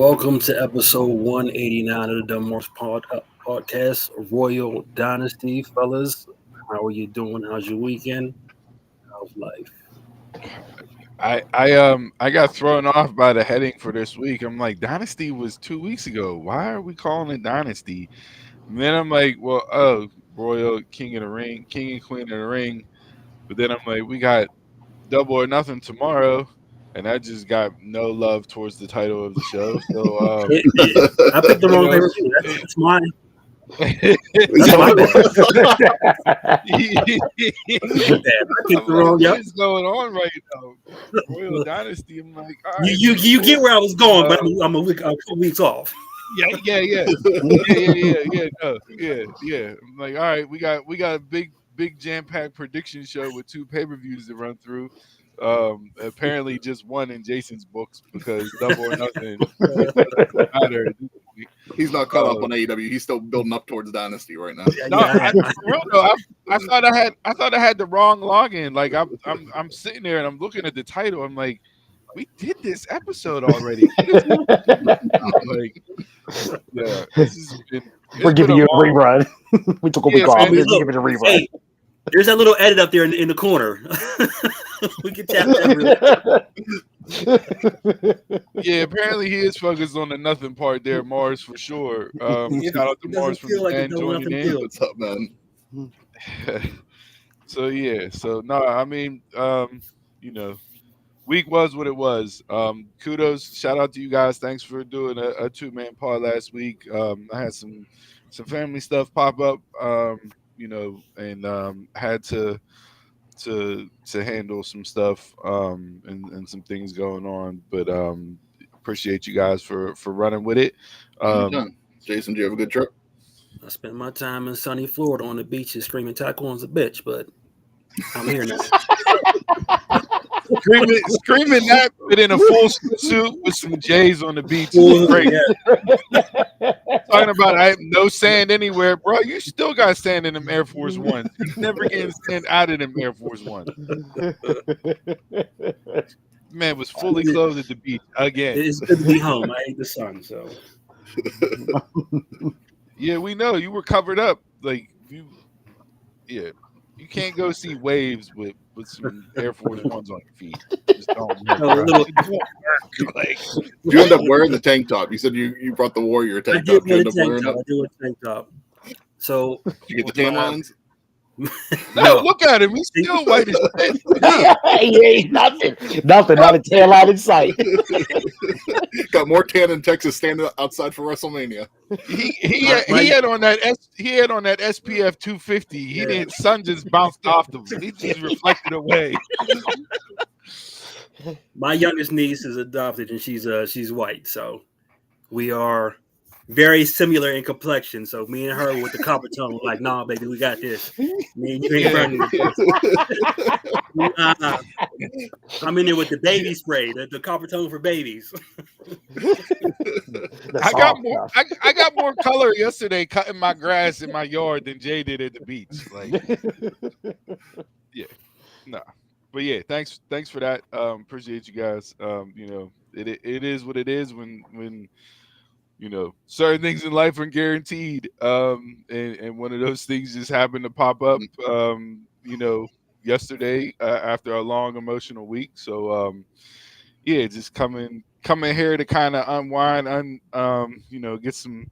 Welcome to episode 189 of the Dumbmores podcast, Royal Dynasty, fellas. How are you doing? How's your weekend? How's life? I got thrown off by the heading for this week. I'm like, Dynasty was 2 weeks ago. Why are we calling it Dynasty? And then I'm like, Royal King of the Ring, King and Queen of the Ring. But then I'm like, we got Double or Nothing tomorrow, and I just got no love towards the title of the show. So I picked the wrong know, pay-per-view. That's mine. That's my bad. I picked the wrong. What is going on right now? Royal Dynasty. I'm like, all right, You get where I was going, but I'm a 2 weeks off. Yeah. I'm like, all right, we got a big jam-packed prediction show with 2 pay-per-views to run through. Apparently just one in Jason's books because Double or Nothing matter. He's not caught up on AEW. He's still building up towards Dynasty right now. No, I thought I had the wrong login. Like I'm sitting there and I'm looking at the title. I'm like, we did this episode already. Like, yeah, we're giving you a rerun. We took a week off. We're giving it a rerun. Hey, there's that little edit up there in the corner. We can tap that. Yeah, apparently he is focused on the nothing part there, Mars, for sure. Shout out to Mars from the joining in. What's up, man? So no, I mean, week was what it was. Kudos, shout out to you guys. Thanks for doing a 2-man pod last week. I had some family stuff pop up, and had to handle some stuff and some things going on. But appreciate you guys for running with it. Jason, do you have a good trip? I spent my time in sunny Florida on the beaches screaming tacoons a bitch, but I'm here now. Screaming that, but in a full suit with some J's on the beach. Great. Talking about I have no sand anywhere, bro. You still got sand in them Air Force Ones. You never getting sand out of them Air Force Ones. Man was fully clothed at the beach again. It's good to be home. I hate the sun, so. Yeah, we know you were covered up. Like you can't go see waves with some Air Force Ones on your feet. Just don't. You end up wearing the tank top. You said you brought the Warrior tank top. I did wear a tank top. So did you get the tan lines? No, look at him. He's still white as shit. He ain't nothing. Not a tail out in sight. Got more tan in Texas standing outside for WrestleMania. He had on that SPF 250. He didn't. Sun just bounced off him. He just reflected away. My youngest niece is adopted, and she's white, so we are very similar in complexion. So me and her with the copper tone, like, nah, baby, we got this. Me and you ain't burning this. I'm in there with the baby spray, the copper tone for babies. I got more color yesterday cutting my grass in my yard than Jay did at the beach. Like, yeah, nah. But yeah, thanks for that. Appreciate you guys. It is what it is when certain things in life are guaranteed. And one of those things just happened to pop up, yesterday after a long emotional week. So, just coming here to kind of unwind, get some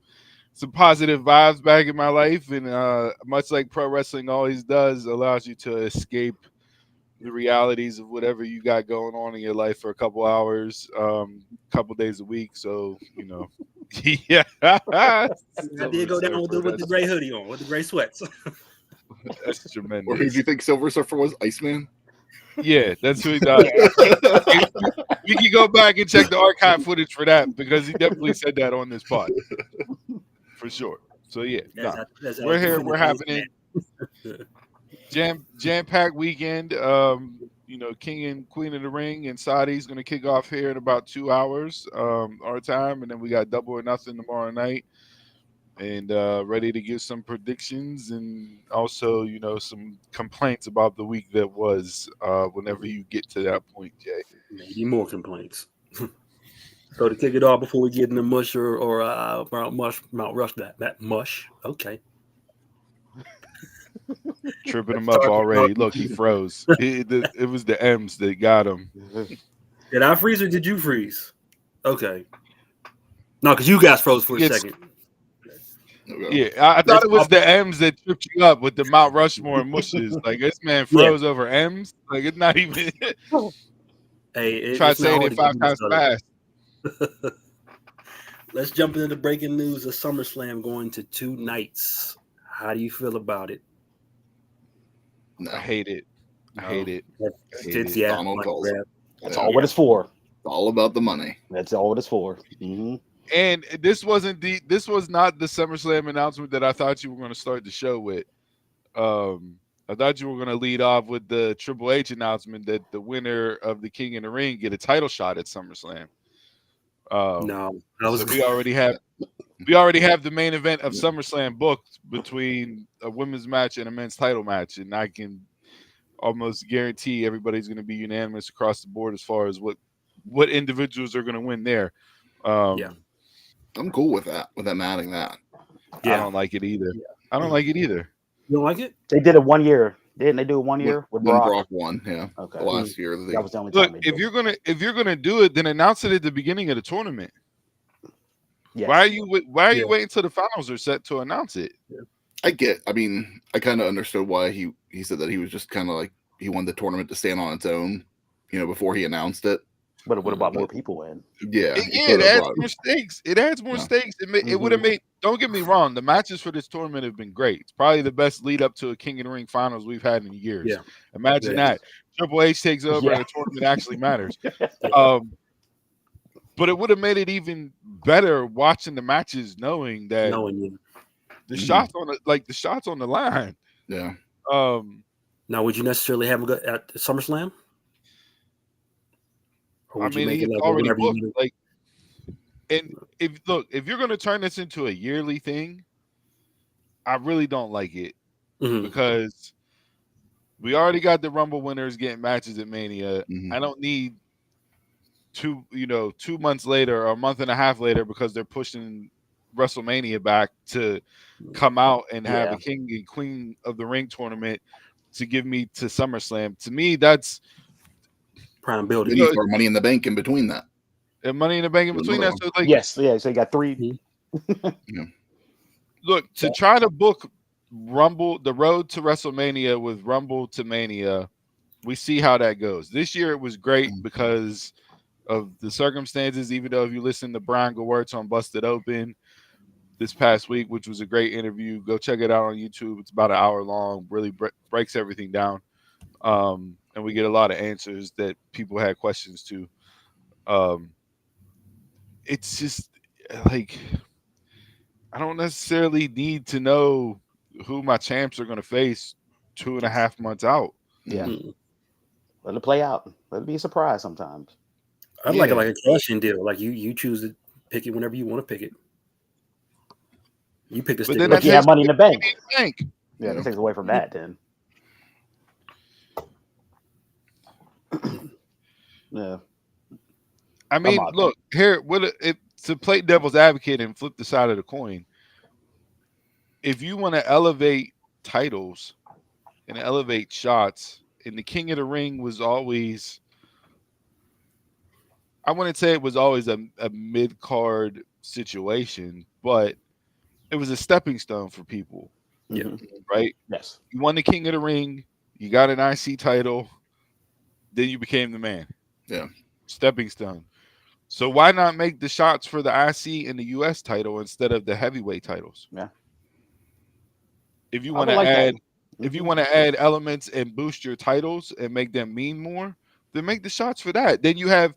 positive vibes back in my life. And much like pro wrestling always does, allows you to escape the realities of whatever you got going on in your life for a couple hours, couple days a week. So, yeah. I did go down with the gray hoodie on, with the gray sweats. That's tremendous. Or who do you think Silver Surfer was? Iceman? Yeah, that's who he does. We can go back and check the archive footage for that because he definitely said that on this pod. For sure. So, yeah. We're here. We're having it. Jam-packed weekend. King and Queen of the Ring and Saudi's going to kick off here in about 2 hours our time, and then we got Double or Nothing tomorrow night, and ready to give some predictions and also some complaints about the week that was. Whenever you get to that point, Jay, maybe more complaints. So to kick it off before we get in the mush or Mount Rush that mush. Okay. Tripping him up already. Look, he froze. It was the M's that got him. Did I freeze or did you freeze? Okay. No, because you guys froze for a second. Yeah, I thought it was the M's that tripped you up with the Mount Rushmore and mushes. Like this man froze over M's. Like it's not even. Hey, try saying it 5 times fast. Let's jump into the breaking news of SummerSlam going to 2 nights. How do you feel about it? I hate it. I hate it. That's all what it's for. It's all about the money. That's all what it's for. Mm-hmm. And this was not the SummerSlam announcement that I thought you were going to start the show with. I thought you were going to lead off with the Triple H announcement that the winner of the King in the Ring get a title shot at SummerSlam. No, so we already have the main event of SummerSlam booked between a women's match and a men's title match, and I can almost guarantee everybody's going to be unanimous across the board as far as what individuals are going to win there. I'm cool with that. With them adding that. Yeah. I don't like it either. I don't like it either. You don't like it? They did it 1 year. Didn't they do it 1 year with Brock? Brock won, yeah. Okay. The last year. That was the only time. Look, if you're gonna do it, then announce it at the beginning of the tournament. Yes. Why are you waiting until the finals are set to announce it? I kind of understood why he said that he was just kind of like he wanted the tournament to stand on its own, before he announced it. But it would have brought more people in. Yeah, it adds more stakes. It adds more stakes. It would have made. Don't get me wrong. The matches for this tournament have been great. It's probably the best lead up to a King of the Ring finals we've had in years. Yeah. Imagine that. Triple H takes over and the tournament actually matters. But it would have made it even better watching the matches, knowing that the shots on the line. Yeah. Now, would you necessarily have him at SummerSlam? I mean, he's already booked. And if you're going to turn this into a yearly thing, I really don't like it because we already got the Rumble winners getting matches at Mania. I don't need 2 months later or a month and a half later because they're pushing WrestleMania back to come out and have a King and Queen of the Ring tournament to give me to SummerSlam. To me, that's prime building. For Money in the Bank in between that. And Money in the Bank in between that. So so you got 3. Look, to try to book Rumble, the road to WrestleMania with Rumble to Mania, we see how that goes. This year it was great because of the circumstances, even though if you listen to Brian Gewirtz on Busted Open this past week, which was a great interview, go check it out on YouTube. It's about an hour long, really breaks everything down. And we get a lot of answers that people had questions to. It's just like I don't necessarily need to know who my champs are going to face 2.5 months out. Yeah, let it play out. Let it be a surprise sometimes. I'd like a cash-in deal. Like you choose to pick it whenever you want to pick it. You pick the stick. But you have Money in the Bank. Yeah, that takes away from that then. Yeah. I mean, look here. To play devil's advocate and flip the side of the coin, if you want to elevate titles and elevate shots, and the King of the Ring was always, I wouldn't say it was always a mid-card situation, but it was a stepping stone for people. Yeah. Right? Yes. You won the King of the Ring, you got an IC title, then you became the man. Yeah. Stepping stone. So why not make the shots for the IC and the US title instead of the heavyweight titles? Yeah. If you want to add elements and boost your titles and make them mean more, then make the shots for that. Then you have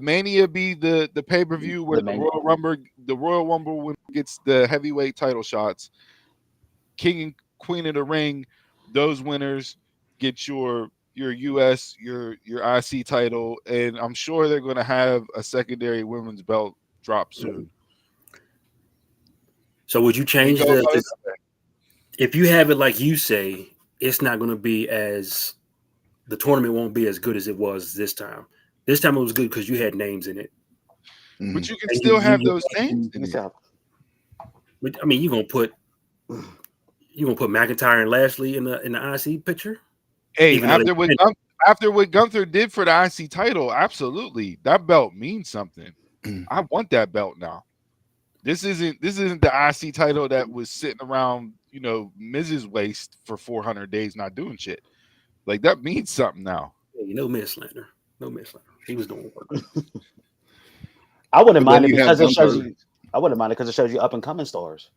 Mania be the pay-per-view where the Royal Rumble gets the heavyweight title shots. King and Queen of the Ring, those winners get your US, your IC title, and I'm sure they're going to have a secondary women's belt drop soon. So would you change if you have it like you say, it's not going to be the tournament won't be as good as it was this time. This time it was good because you had names in it. But you can still have those things. I mean, you're gonna put McIntyre and Lashley in the IC picture. Hey, after what Gunther did for the IC title, absolutely, that belt means something. I want that belt now. This isn't the IC title that was sitting around, Miz's waist for 400 days not doing shit. Like, that means something now. Hey, no mislander. He was doing work. I wouldn't mind it because it shows you. I wouldn't mind it because it shows you up and coming stars.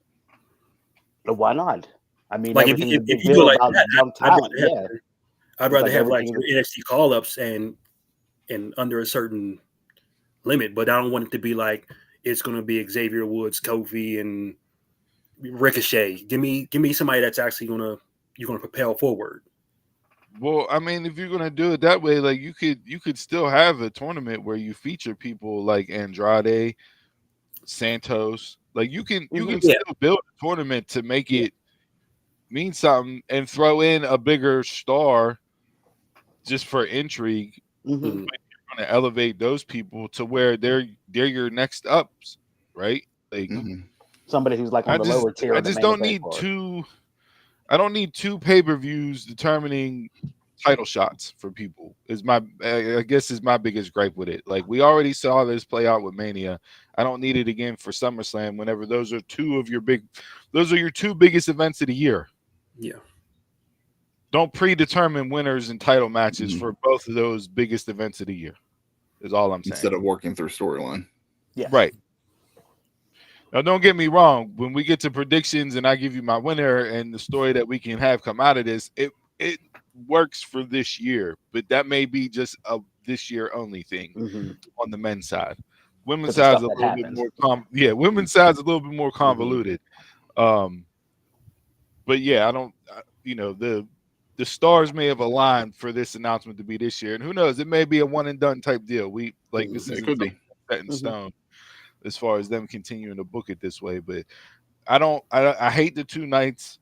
But why not? I mean, like if you go like that, I'd rather have like your NXT call ups and under a certain limit, but I don't want it to be like it's going to be Xavier Woods, Kofi, and Ricochet. Give me somebody that's actually you're gonna propel forward. Well, I mean, if you're gonna do it that way, like you could still have a tournament where you feature people like Andrade, Santos. Like you can still build a tournament to make it mean something and throw in a bigger star just for intrigue. Mm-hmm. You're gonna elevate those people to where they're your next ups, right? Like somebody who's like on the lower tier. I just don't need two. I don't need two pay-per-views determining title shots for people. I guess is my biggest gripe with it. Like we already saw this play out with Mania. I don't need it again for SummerSlam. Whenever those are your two biggest events of the year. Yeah. Don't predetermine winners and title matches for both of those biggest events of the year. Is all I'm saying. Instead of working through storyline. Yeah. Right. Now, don't get me wrong. When we get to predictions and I give you my winner and the story that we can have come out of this, it works for this year, but that may be just a this year only thing on the men's side. Women's side is a little bit more women's side is a little bit more convoluted. But yeah, I don't. The stars may have aligned for this announcement to be this year, and who knows? It may be a one and done type deal. This is could be set in stone. As far as them continuing to book it this way, but I hate the 2 nights.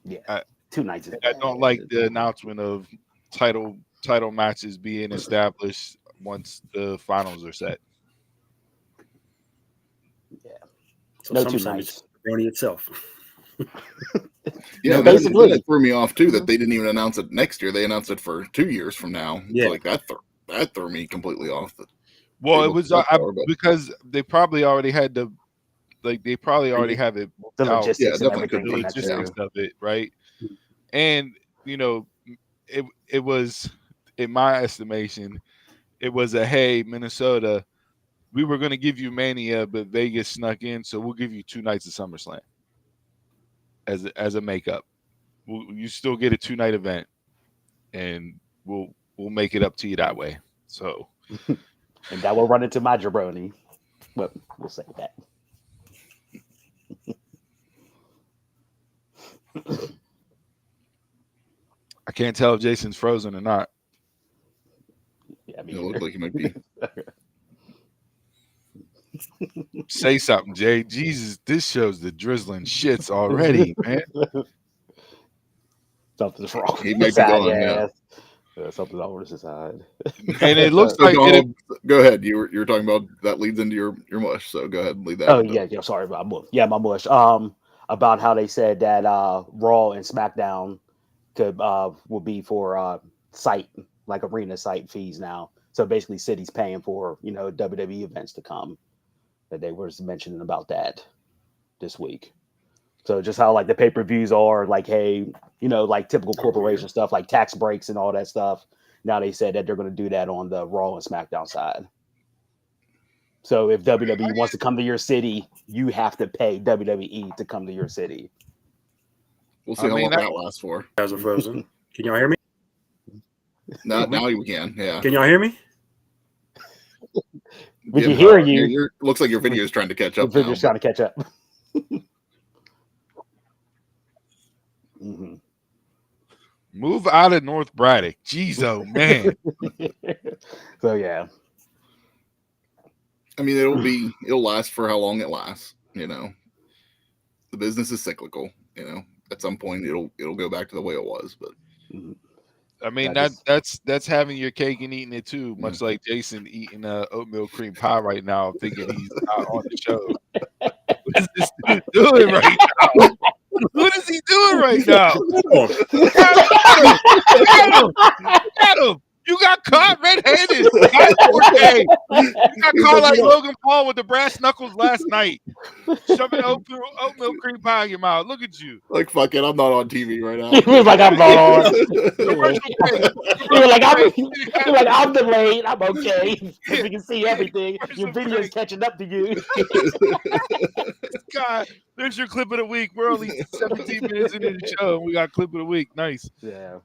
Yeah, 2 nights. I don't like the announcement of title matches being established once the finals are set. Yeah, so no 2 nights. Brony itself. Yeah, basically that threw me off too. That they didn't even announce it next year. They announced it for 2 years from now. Yeah, so that threw me completely off. Well, it was because they probably already had have it. The logistics, yeah, definitely the logistics of it, right? And it was, in my estimation, it was hey, Minnesota, we were going to give you Mania, but Vegas snuck in, so we'll give you 2 nights of SummerSlam as a makeup. You still get a 2-night event, and we'll make it up to you that way. So. And that will run into my jabroni. Well, we'll say that. I can't tell if Jason's frozen or not. Yeah, it looks like he might be. Say something, Jay. Jesus, this shows the drizzling shits already, man. Something's wrong. He might be going, yeah. Something's over his side. And it looks like go ahead. You were talking about that leads into your mush, so go ahead and lead that. Oh yeah, sorry about mush. Yeah, my mush. About how they said that Raw and SmackDown will be for site, like arena site fees now. So basically cities paying for WWE events to come. That they were mentioning about that this week. So just how like the pay-per-views are like, hey, like typical corporation stuff like tax breaks and all that stuff. Now they said that they're going to do that on the Raw and SmackDown side. So if WWE wants to come to your city, you have to pay WWE to come to your city. We'll see how long that lasts for. Guys are frozen. Can y'all hear me? Now you can. Yeah. Can y'all hear me? We can hear you. Looks like your video is trying to catch up. The video's trying to catch up. Move out of North Braddock. Jeez, oh man. So yeah. I mean, it'll last for how long it lasts. The business is cyclical. At some point it'll go back to the way it was. But I mean that's having your cake and eating it too, much like Jason eating oatmeal cream pie right now, thinking he's not on the show. What is this dude doing right now? What is he doing right now? Get him! You got caught red-handed. You got caught like Logan Paul with the brass knuckles last night. Shoving oatmeal cream pie in your mouth. Look at you. Like, fuck it, I'm not on TV right now. He was like, I'm not on. He was like, I'm delayed. I'm okay. You can see everything. Your video's catching up to you. God, there's your clip of the week. We're only 17 minutes into the show, and we got clip of the week. Nice. Yeah.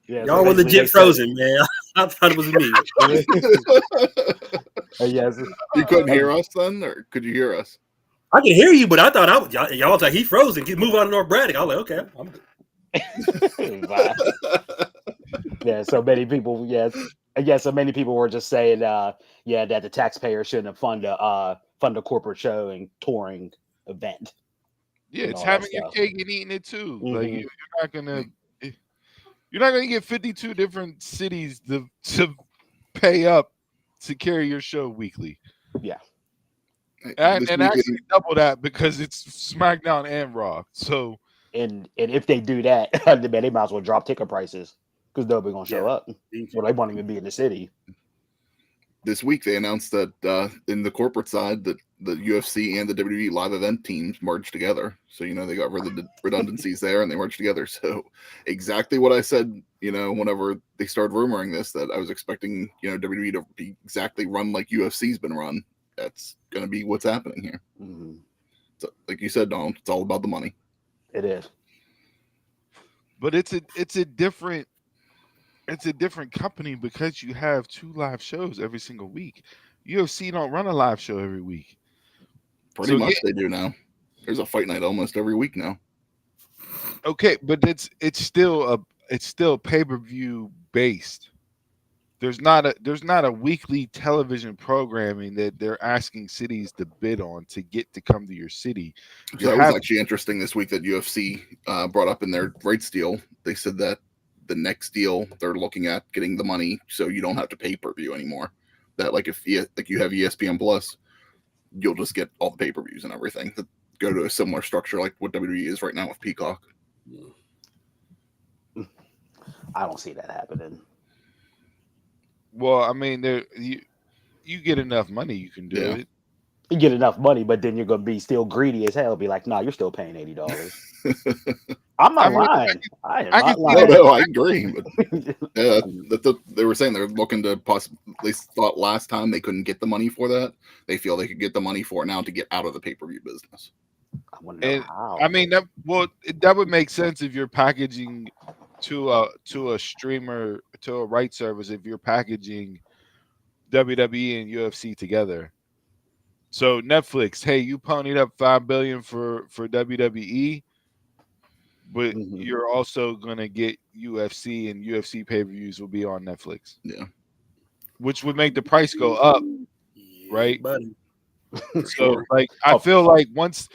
Y'all were legit frozen, man. I thought it was me. Yes. You couldn't hear us then, or could you hear us? I can hear you, but I thought y'all was like, he frozen. Move on to North Braddock. I was like, okay, I'm good. Yeah, so many people, so many people were just saying, that the taxpayer shouldn't have funded a corporate show and touring event. Yeah, it's having your cake and eating it too. Mm-hmm. Like you're not gonna get 52 different cities to pay up to carry your show weekly. Yeah. And actually double that because it's SmackDown and Raw. So and if they do that, they might as well drop ticket prices because nobody gonna show up. Well, they won't even be in the city. This week they announced that in the corporate side that the UFC and the WWE live event teams merged together. So they got rid of the redundancies there and they merged together. So exactly what I said, whenever they started rumoring this, that I was expecting WWE to be exactly run like UFC's been run. That's going to be what's happening here. Mm-hmm. So, like you said, Donald, it's all about the money. It is. But it's a different company because you have 2 live shows every single week. UFC don't run a live show every week. Pretty much they do now. There's a fight night almost every week now. Okay, but it's still pay-per-view based. There's not a weekly television programming that they're asking cities to bid on to get to come to your city. That was actually interesting this week that UFC brought up in their rights deal. They said that the next deal they're looking at getting the money so you don't have to pay-per-view anymore. That if you have ESPN Plus, you'll just get all the pay-per-views and everything that go to a similar structure like what WWE is right now with Peacock. I don't see that happening. Well, I mean, you get enough money, you can do it. You get enough money, but then you're gonna be still gready as hell. Be like, nah, you're still paying $80. I'm not lying. I am not lying. No, I agree. But they were saying they're looking to possibly. They thought last time they couldn't get the money for that. They feel they could get the money for it now to get out of the pay-per-view business. I want to know how. I mean, that would make sense if you're packaging to a streamer, to a right service, if you're packaging WWE and UFC together. So Netflix, hey, you ponied up $5 billion for WWE, but you're also gonna get UFC, and UFC pay-per-views will be on Netflix. Yeah, which would make the price go up, right? Buddy. So I feel like once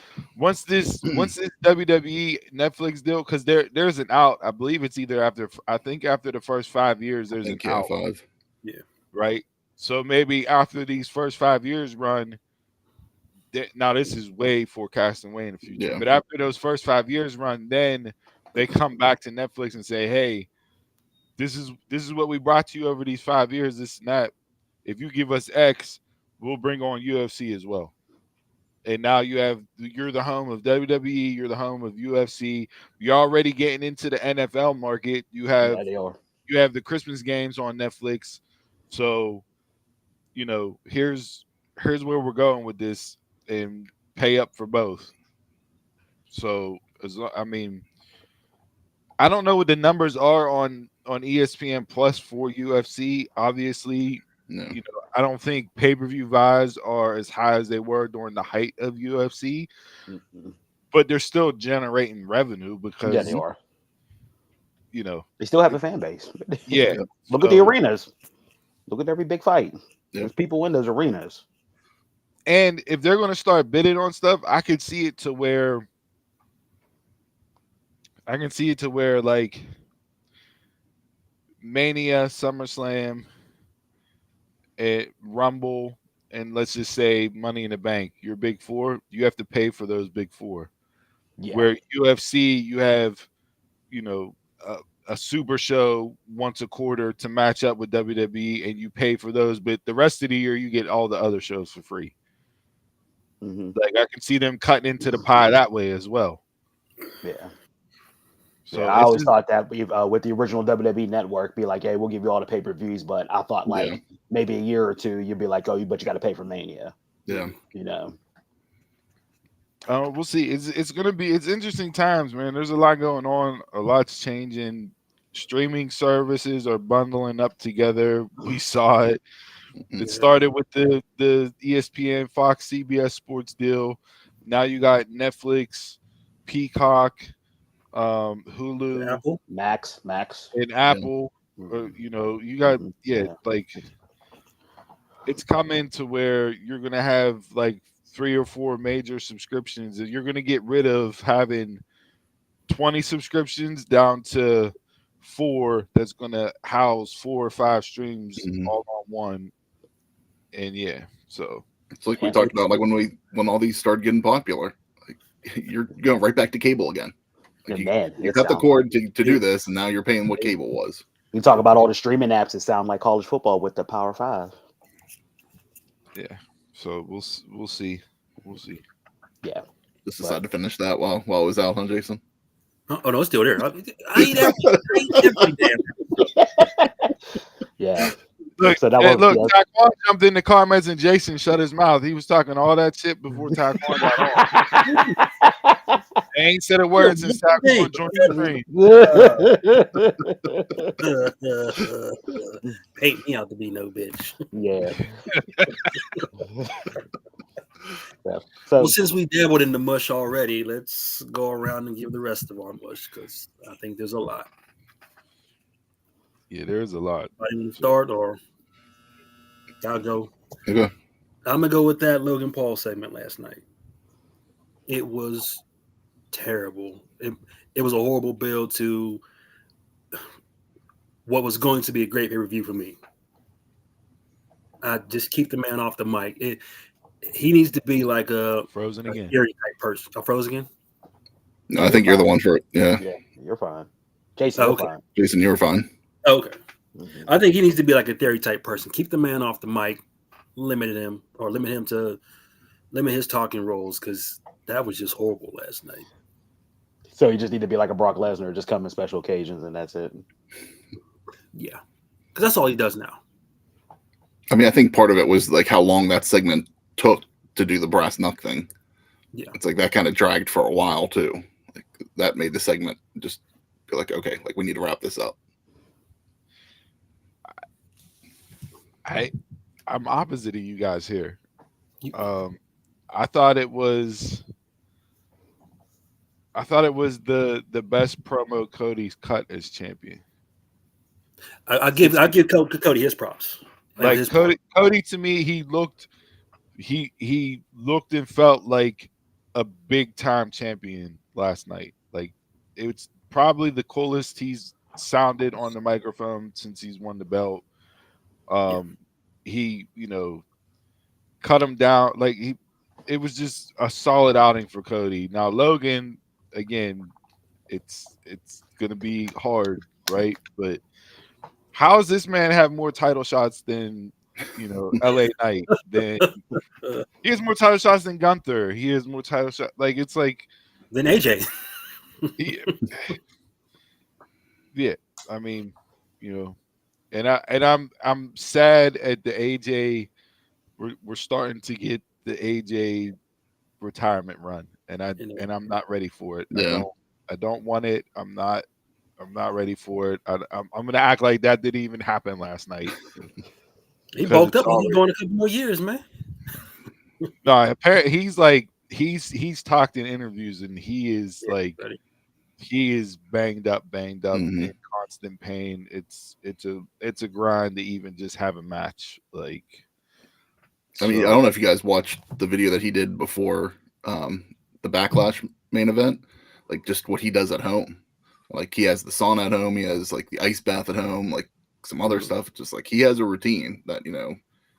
this WWE Netflix deal, because there's an out. I believe it's either after the first 5 years there's an out. 5. Yeah. Right. So maybe after these first 5 years run, now this is way forecasting way in the future. Yeah. But after those first 5 years run, then they come back to Netflix and say, hey, this is what we brought to you over these 5 years, this and that. If you give us X, we'll bring on UFC as well. And now you're the home of WWE, you're the home of UFC. You're already getting into the NFL market. You have the Christmas games on Netflix. So, here's where we're going with this, and pay up for both. So, I don't know what the numbers are on ESPN Plus for UFC. Obviously, no. I don't think pay-per-view buys are as high as they were during the height of UFC, but they're still generating revenue because they are. They still have a fan base. Yeah. Look at the arenas. Look at every big fight. Yeah. There's people in those arenas. And if they're going to start bidding on stuff, I could see it to where Mania, SummerSlam, Rumble, and let's just say Money in the Bank, your big four, you have to pay for those big four. Yeah. Where UFC, you have, a super show once a quarter to match up with WWE, and you pay for those, but the rest of the year you get all the other shows for free. Like I can see them cutting into the pie that way as well. Yeah. So I always thought that with the original WWE network, be like, hey, we'll give you all the pay-per-views, but I thought maybe a year or two, you'd be like, but you got to pay for Mania. Yeah. We'll see. It's gonna be interesting times, man. There's a lot going on. A lot's changing. Streaming services are bundling up together. We saw it. It started with the ESPN, Fox, CBS Sports deal. Now you got Netflix, Peacock, Hulu, Apple, Max, and Apple. You got like it's coming to where you're gonna have like 3 or 4 major subscriptions, and you're gonna get rid of having 20 subscriptions down to 4. That's gonna house 4 or 5 streams all on one. And so it's like we talked about, like when all these started getting popular, like you're going right back to cable again. Like you cut the cord to do this, and now you're paying what cable was. You talk about all the streaming apps that sound like college football with the Power 5. Yeah, so we'll see. Yeah, just decided to finish that while it was out, huh, Jason? Oh no, it's still there. I eat every damn. Yeah. Look, so Taquan jumped in the comments and Jason shut his mouth. He was talking all that shit before Taquan got on. They ain't said a word since Taquan joined the stream. Paint me out to be no bitch. Yeah. Well, since we dabbled in the mush already, let's go around and give the rest of our mush, because I think there's a lot. Yeah, there's a lot. I didn't start, or I'll go. Okay. I'm gonna go with that Logan Paul segment last night. It was terrible. It was a horrible build to what was going to be a great pay-per-view for me. I just keep the man off the mic. He needs to be like a frozen again. Type person. I froze again? No, I think you're the one for it. Yeah. Yeah, you're fine. Jason, you're fine. Jason, you're fine. Okay. I think he needs to be like a theory type person. Keep the man off the mic, limit his talking roles, because that was just horrible last night. So you just need to be like a Brock Lesnar, just come in special occasions, and that's it. Yeah, because that's all he does now. I mean, I think part of it was like how long that segment took to do the brass knuck thing. Yeah, it's like that kind of dragged for a while too. Like that made the segment just be like, okay, like we need to wrap this up. I'm opposite of you guys here. I thought it was the best promo Cody's cut as champion. I give Cody his props. Like Cody to me, he looked and felt like a big time champion last night. Like it's probably the coolest he's sounded on the microphone since he's won the belt. He cut him down. Like it was just a solid outing for Cody. Now Logan, again, it's gonna be hard, right? But how does this man have more title shots than LA Knight? He has more title shots than Gunther. He has more title shots. Like it's like than AJ. Yeah, I mean, and I'm sad at the AJ. We're starting to get the AJ retirement run, and I'm not ready for it. Yeah. I don't want it. I'm not ready for it. I'm gonna act like that didn't even happen last night. He bulked up. He's going a couple more years, man. No, apparently he's talked in interviews, and he is he is banged up, in constant pain. It's a grind to even just have a match. Like, I mean, I don't know if you guys watched the video that he did before the Backlash main event, like just what he does at home. Like he has the sauna at home, he has like the ice bath at home, like some other stuff. It's just like he has a routine that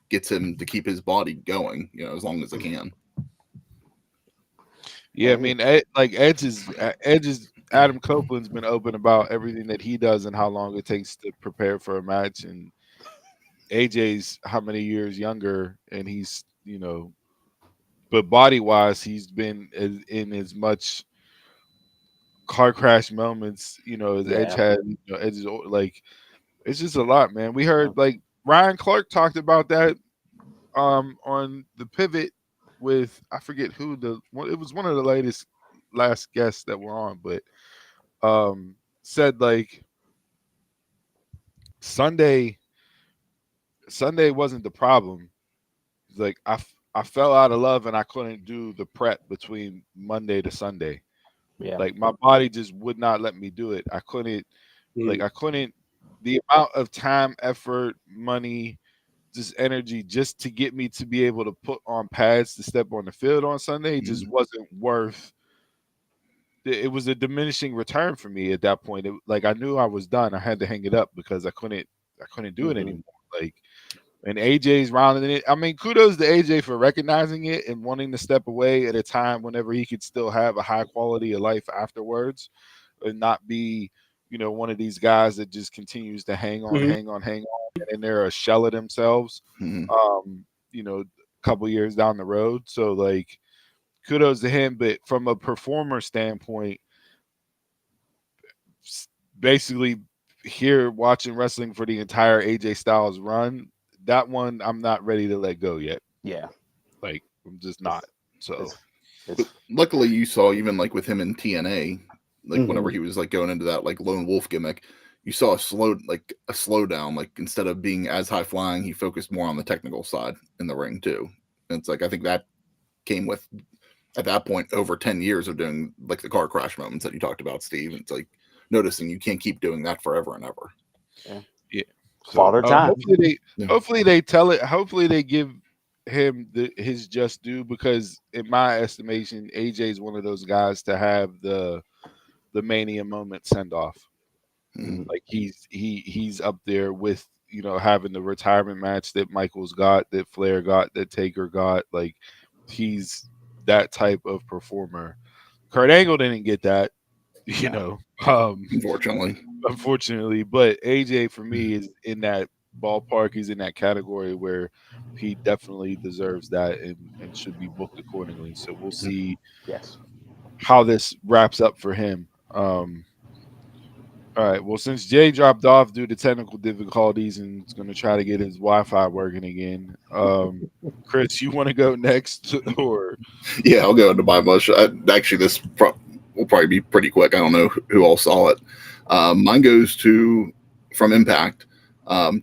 gets him to keep his body going, as long as it can. Yeah, I mean, Edge is Adam Copeland's been open about everything that he does and how long it takes to prepare for a match, and AJ's how many years younger, and he's but body wise, he's been in as much car crash moments, as Edge had. Edge is like, it's just a lot, man. We heard like Ryan Clark talked about that on the Pivot with I forget who it was one of the last guests that were on, but said like Sunday wasn't the problem. It's like I fell out of love and I couldn't do the prep between Monday to Sunday. Yeah. Like my body just would not let me do it. I couldn't the amount of time, effort, money, just energy just to get me to be able to put on pads to step on the field on Sunday just wasn't worth it. Was a diminishing return for me at that point. Like I knew I was done. I had to hang it up because I couldn't do it anymore. Like, and AJ's rounding it. I mean, kudos to AJ for recognizing it and wanting to step away at a time whenever he could still have a high quality of life afterwards and not be, one of these guys that just continues to hang on, and they're a shell of themselves, a couple years down the road. So like, kudos to him. But from a performer standpoint, basically here watching wrestling for the entire AJ Styles run, that one I'm not ready to let go yet. Yeah. Like I'm just not. So but luckily you saw even like with him in TNA, like whenever he was like going into that like lone wolf gimmick, you saw a slowdown. Like instead of being as high flying, he focused more on the technical side in the ring too. And it's like I think that came with at that point over 10 years of doing like the car crash moments that you talked about, Steve. It's like noticing you can't keep doing that forever and ever. Yeah. So, Father time. Hopefully they tell it. Hopefully they give him his just due, because in my estimation, AJ is one of those guys to have the Mania moment send off. Like he's up there with having the retirement match that Michaels got, that Flair got, that Taker got. Like he's that type of performer. Kurt Angle didn't get that, unfortunately. But AJ for me is in that ballpark. He's in that category where he definitely deserves that and should be booked accordingly. So we'll see how this wraps up for him. All right. Well, since Jay dropped off due to technical difficulties and is going to try to get his Wi-Fi working again, Chris, you want to go next, or? Yeah, I'll go into my mush. Actually, this will probably be pretty quick. I don't know who all saw it. Mine goes from Impact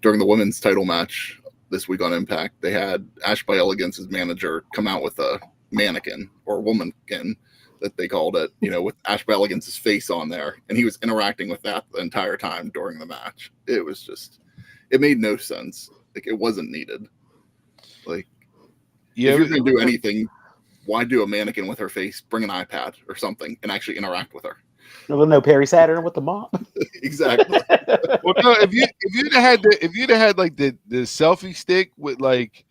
during the women's title match this week on Impact. They had Ash by Elegance's manager come out with a mannequin or womankin that they called it, with Ash by Elegance's face on there, and he was interacting with that the entire time during the match. It was just, it made no sense. Like it wasn't needed. Like, if you're going to do anything, why do a mannequin with her face? Bring an iPad or something and actually interact with her. No Perry Saturn with the mop. Exactly. Well, no, if you'd have had like the selfie stick with like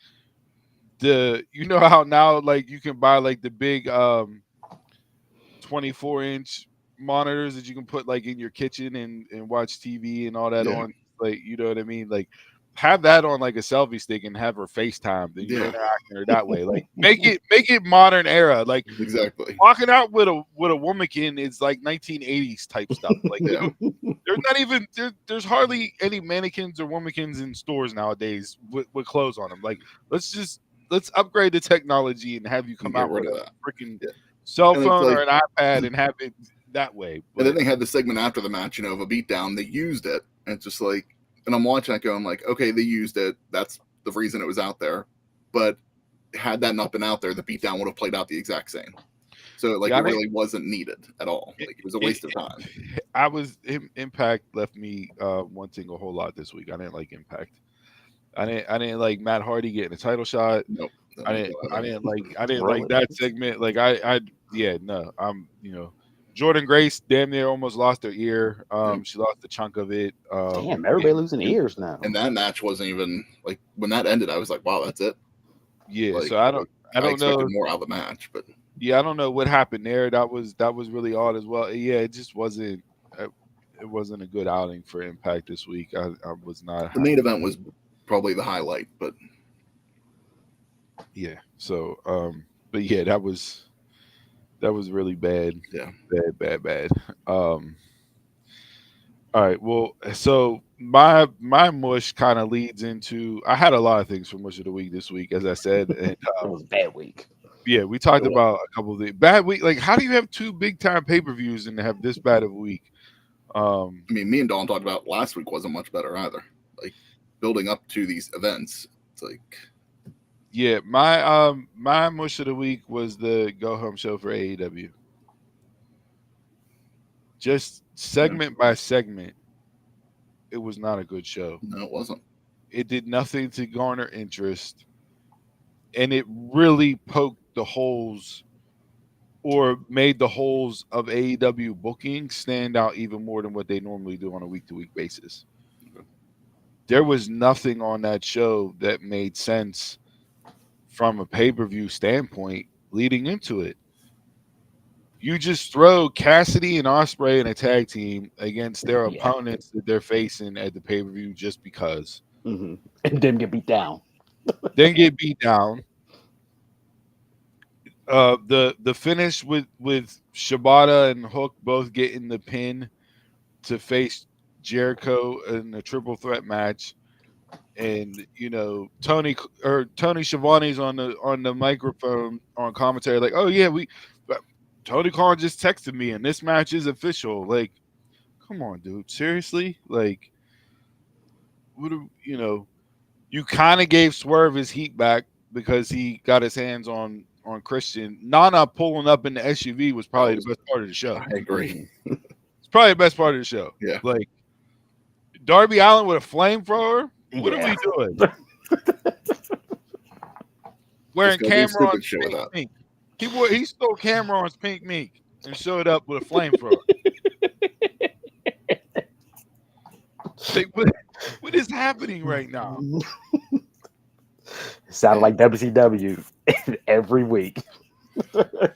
how now like you can buy like the big 24-inch monitors that you can put like in your kitchen and watch TV and all that on, like, you know what I mean? Like have that on like a selfie stick and have her FaceTime, then you're interacting her that way. Like make it modern era. Like exactly. Walking out with a womankin is like 1980s type stuff. Like there's not even there's hardly any mannequins or womankins in stores nowadays with clothes on them. Like let's upgrade the technology and have you come out with a freaking cell phone or an iPad and have it that way. And then they had the segment after the match, of a beatdown. They used it, and it's just like, and I'm watching it going like, okay, they used it. That's the reason it was out there. But had that not been out there, the beatdown would have played out the exact same. So it really wasn't needed at all. Like it was a waste of time. Impact left me wanting a whole lot this week. I didn't like Impact. I didn't like Matt Hardy getting a title shot. Nope. I didn't like that segment. Like I'm Jordan Grace damn near almost lost her ear. She lost a chunk of it. Damn, everybody losing ears now. And that match wasn't even like when that ended. I was like, wow, that's it. Yeah, like, so I don't expected know more out of the match, but yeah, I don't know what happened there. That was really odd as well. Yeah, it just wasn't. It wasn't a good outing for Impact this week. I was not. The main event was probably the highlight, but yeah. So, but yeah, that was really bad. Yeah, bad. All right. Well, so my mush kind of leads into. I had a lot of things for mush of the week this week, as I said, and It was a bad week. yeah, we talked about a couple of the bad week. Like, how do you have 2 big time pay-per-views and have this bad of a week? I mean, me and Dawn talked about last week wasn't much better either. Like building up to these events, it's like yeah, my mush of the week was the go home show for AEW. Just segment by segment, it was not a good show. No, it wasn't. It did nothing to garner interest, and it really poked the holes or made the holes of AEW booking stand out even more than what they normally do on a week-to-week basis. There was nothing on that show that made sense from a pay-per-view standpoint leading into it. You just throw Cassidy and Ospreay in a tag team against their opponents that they're facing at the pay-per-view just because. Mm-hmm. And then get beat down. The finish with Shibata and Hook both getting the pin to face Jericho in a triple threat match, and Tony Schiavone's on the microphone on commentary like, oh yeah, Tony Khan just texted me and this match is official. Like, come on, dude, seriously? Like, you kind of gave Swerve his heat back because he got his hands on Christian. Nana pulling up in the SUV was probably the best part of the show. I agree. It's probably the best part of the show. Yeah. Like Darby Allin with a flamethrower. What are we doing? Wearing Cameron's pink mink. He stole Cameron's pink mink and showed up with a flamethrower. Like, what is happening right now? It sounded like WCW every week.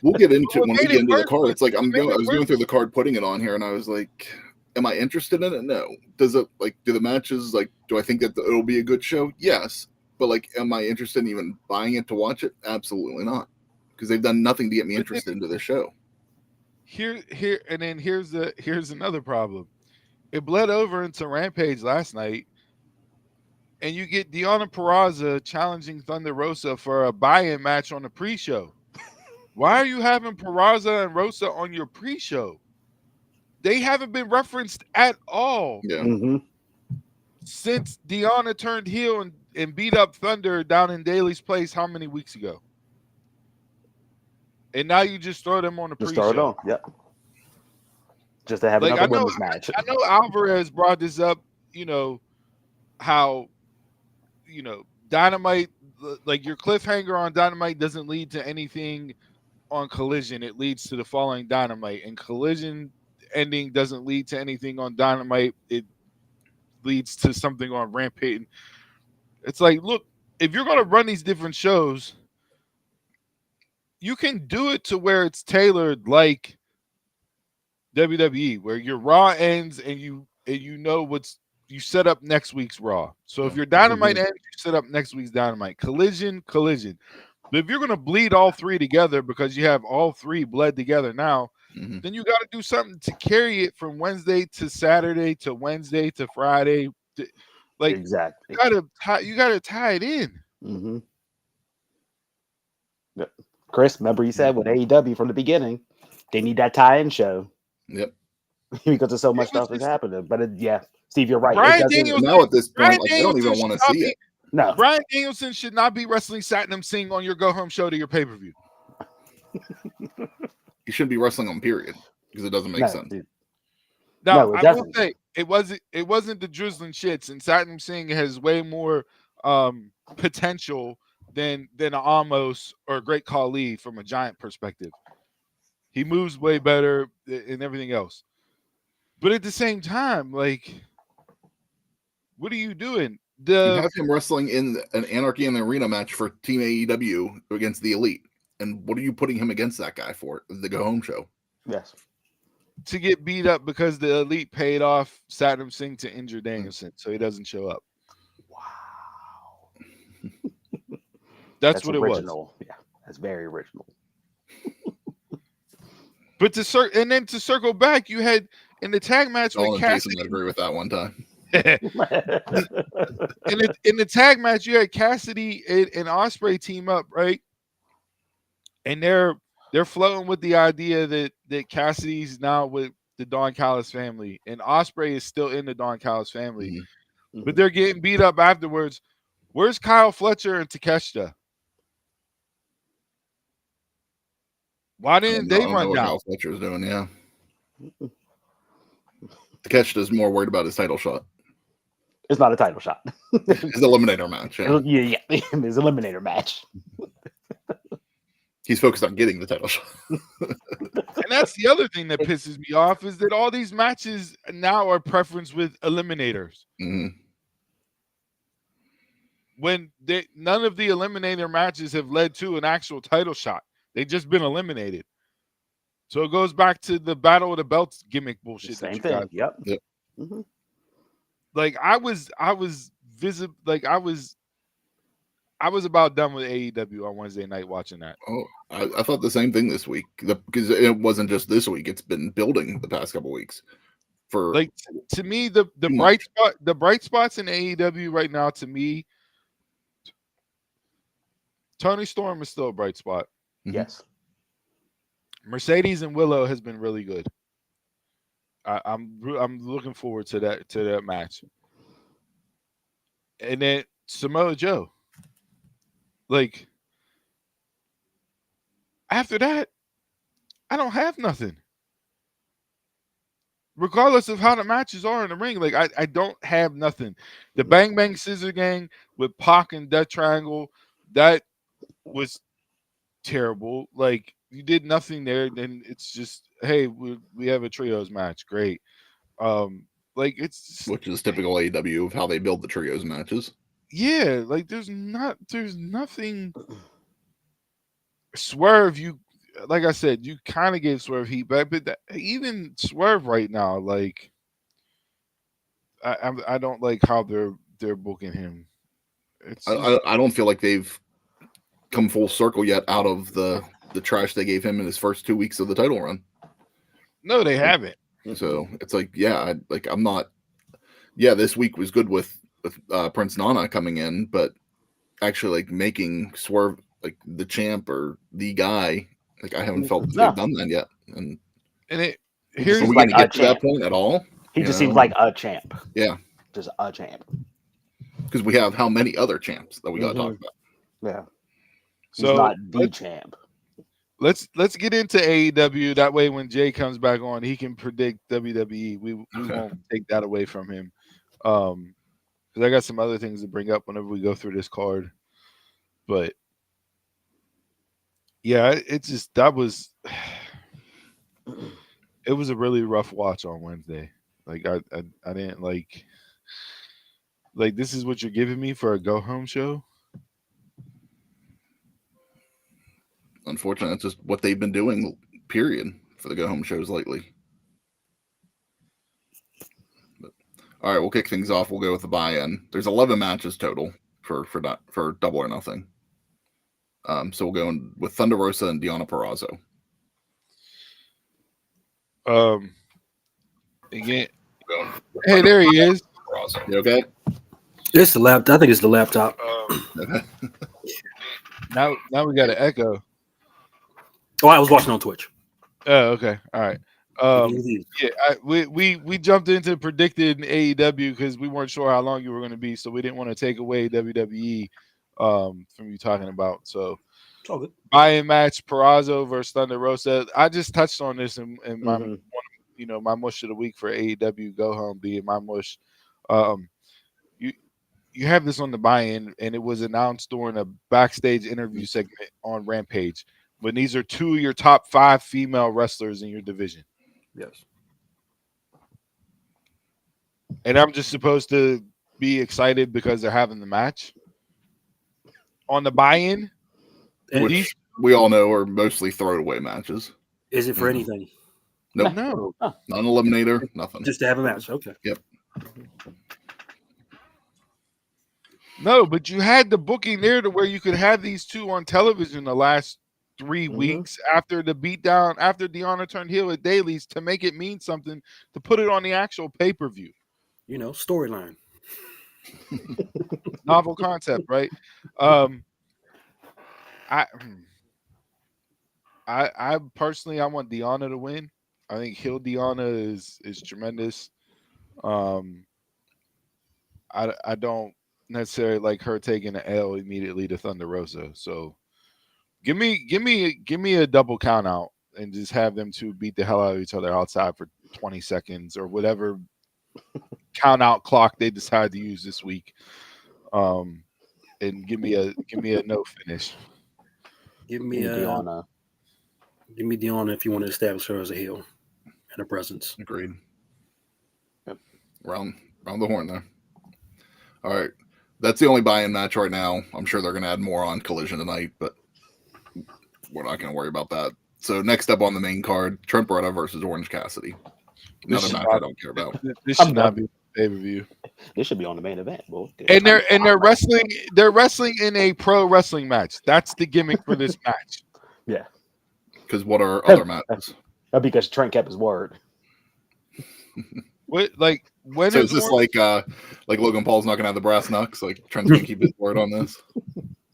We'll get into when we get into the card. It's like I was going through the card, putting it on here, and I was like, am I interested in it? No. Does it do the matches do I think that it'll be a good show? Yes. But am I interested in even buying it to watch it? Absolutely not. Because they've done nothing to get me interested into the show. Here's another problem. It bled over into Rampage last night, and you get Deonna Purrazzo challenging Thunder Rosa for a buy-in match on the pre-show. Why are you having Purrazzo and Rosa on your pre-show? They haven't been referenced at all. Yeah. Mm-hmm. Since Deonna turned heel and beat up Thunder down in Daly's place how many weeks ago? And now you just throw them on the pre-show. Just throw it on. Yep. Just to have another women's match. I know Alvarez brought this up, how, Dynamite, like your cliffhanger on Dynamite doesn't lead to anything on Collision. It leads to the following Dynamite. And Collision ending doesn't lead to anything on Dynamite. It leads to something on Rampage. It's like, look, if you're going to run these different shows, you can do it to where it's tailored like WWE, where your Raw ends and you you set up next week's Raw. So if your Dynamite ends, you set up next week's Dynamite. Collision. But if you're going to bleed all three together because you have all three bled together now, then you got to do something to carry it from Wednesday to Saturday to Wednesday to Friday. Exactly. You got to tie it in. Mm-hmm. Chris, remember you said with AEW from the beginning, they need that tie-in show. Yep. Because there's so much stuff that's happening. But Steve, you're right. Now at this point, I don't even want to see it. No. Bryan Danielson should not be wrestling Satnam Singh on your go-home show to your pay-per-view. You shouldn't be wrestling on period because it doesn't make sense. No, I will say it wasn't the drizzling shits, and Satnam Singh has way more potential than an Amos or a Great Khali from a Giant perspective. He moves way better and everything else. But at the same time, like, what are you doing? You have him wrestling in an Anarchy in the Arena match for Team AEW against the Elite. And what are you putting him against that guy for? The Go Home show. Yes. To get beat up because the Elite paid off Satnam Singh to injure Danielson, so he doesn't show up. Wow. That's what original. It was. Yeah, that's very original. But to circle back, you had in the tag match with Cassidy. Jason, I agree with that one time. in the tag match, you had Cassidy and Ospreay team up, right? And they're floating with the idea that Cassidy's now with the Don Callis family, and Ospreay is still in the Don Callis family, Mm-hmm. but they're getting beat up afterwards. Where's Kyle Fletcher and Takeshita? Why didn't they run down? Kyle Fletcher's doing, yeah. Takeshita's more worried about his title shot. It's not a title shot. His eliminator match. Yeah. Yeah, his eliminator match. He's focused on getting the title shot. And that's the other thing that pisses me off is that all these matches now are preference with eliminators. Mm-hmm. When none of the eliminator matches have led to an actual title shot. They've just been eliminated. So it goes back to the Battle of the Belts gimmick bullshit. Same thing. Yep. Mm-hmm. Like I was about done with AEW on Wednesday night watching that. Oh, I thought the same thing this week because it wasn't just this week; it's been building the past couple weeks. For like to me, the bright spots in AEW right now, to me, Tony Storm is still a bright spot. Yes. Mercedes and Willow has been really good. I'm looking forward to that match. And then Samoa Joe. Like after that, I don't have nothing. Regardless of how the matches are in the ring, like I don't have nothing. The Bang Bang Scissor Gang with Pac and Death Triangle, that was terrible. Like you did nothing there. Then it's just, hey, we have a trios match. Great. Like it's which is typical AEW of how they build the trios matches. Yeah, like there's nothing. Swerve, you like I said, you kind of gave Swerve heat back, but even Swerve right now, like I don't like how they're booking him. I don't feel like they've come full circle yet out of the trash they gave him in his first 2 weeks of the title run. No, they haven't. So it's like, yeah, I'm not. Yeah, this week was good with Prince Nana coming in, but actually like making Swerve like the champ or the guy, like I haven't felt they've done that yet. And here's are we going to get to that point at all? He just seems like a champ. Yeah, just a champ. Because we have how many other champs that we got to talk about? Yeah. So not the champ. Let's get into AEW. That way, when Jay comes back on, he can predict WWE. We won't take that away from him. Because I got some other things to bring up whenever we go through this card. But yeah, it was a really rough watch on Wednesday. Like I didn't like this is what you're giving me for a go home show. Unfortunately, that's just what they've been doing, period, for the go-home shows lately. But, all right, we'll kick things off. We'll go with the buy-in. There's 11 matches total for Double or Nothing. So we'll go in with Thunder Rosa and Deonna Purrazzo. Again, hey, there he is. Purrazzo. You okay? It's the laptop. I think it's the laptop. Now we got an echo. Oh, I was watching on Twitch. Oh, okay. All right. Yeah, we jumped into predicted AEW because we weren't sure how long you were going to be, so we didn't want to take away WWE from you talking about. So, buy-in match Purrazzo versus Thunder Rosa. I just touched on this in my my mush of the week for AEW Go Home being my mush. You have this on the buy-in, and it was announced during a backstage interview segment on Rampage. when these are 2 of your top 5 female wrestlers in your division. Yes. And I'm just supposed to be excited because they're having the match on the buy-in. Which we all know are mostly throwaway matches. Is it for anything? Nope. No. Not an eliminator, nothing. Just to have a match. Okay. Yep. No, but you had the booking there to where you could have these two on television the last 3 weeks after the beatdown, after Deanna turned heel at Daly's, to make it mean something, to put it on the actual pay-per-view. You know, storyline. Novel concept, right? I personally, I want Deanna to win. I think heel Deanna is tremendous. I don't necessarily like her taking an L immediately to Thunder Rosa. So give me a double count out and just have them two beat the hell out of each other outside for 20 seconds or whatever count out clock they decide to use this week. And give me a no finish. Give me Deanna. Give me Deanna if you want to establish her as a heel and a presence. Agreed. Yep. Round the horn there. All right. That's the only buy-in match right now. I'm sure they're going to add more on Collision tonight, but we're not going to worry about that. So next up on the main card, Trent Beretta versus Orange Cassidy. Another match I don't care about. This should not be pay-per-view. This should be on the main event, boy. And they're wrestling. They're wrestling in a pro wrestling match. That's the gimmick for this match. Yeah. Because what are other matches? Because Trent kept his word. What when? So is this like Logan Paul's not gonna have the brass knucks? Like Trent's gonna keep his word on this?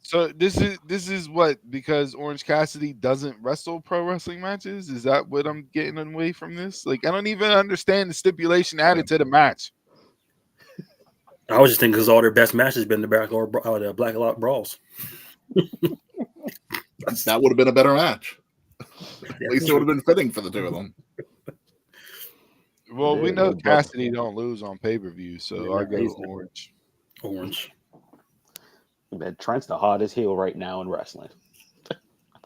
So this is what, because Orange Cassidy doesn't wrestle pro wrestling matches? Is that what I'm getting away from this? Like, I don't even understand the stipulation added to the match. I was just thinking because all their best matches been the Black Lot Brawls. That would have been a better match. At least it would have been fitting for the two of them. Well, we know Cassidy don't lose on pay-per-view, so I go Orange. Orange. Man, Trent's the hottest heel right now in wrestling. I'm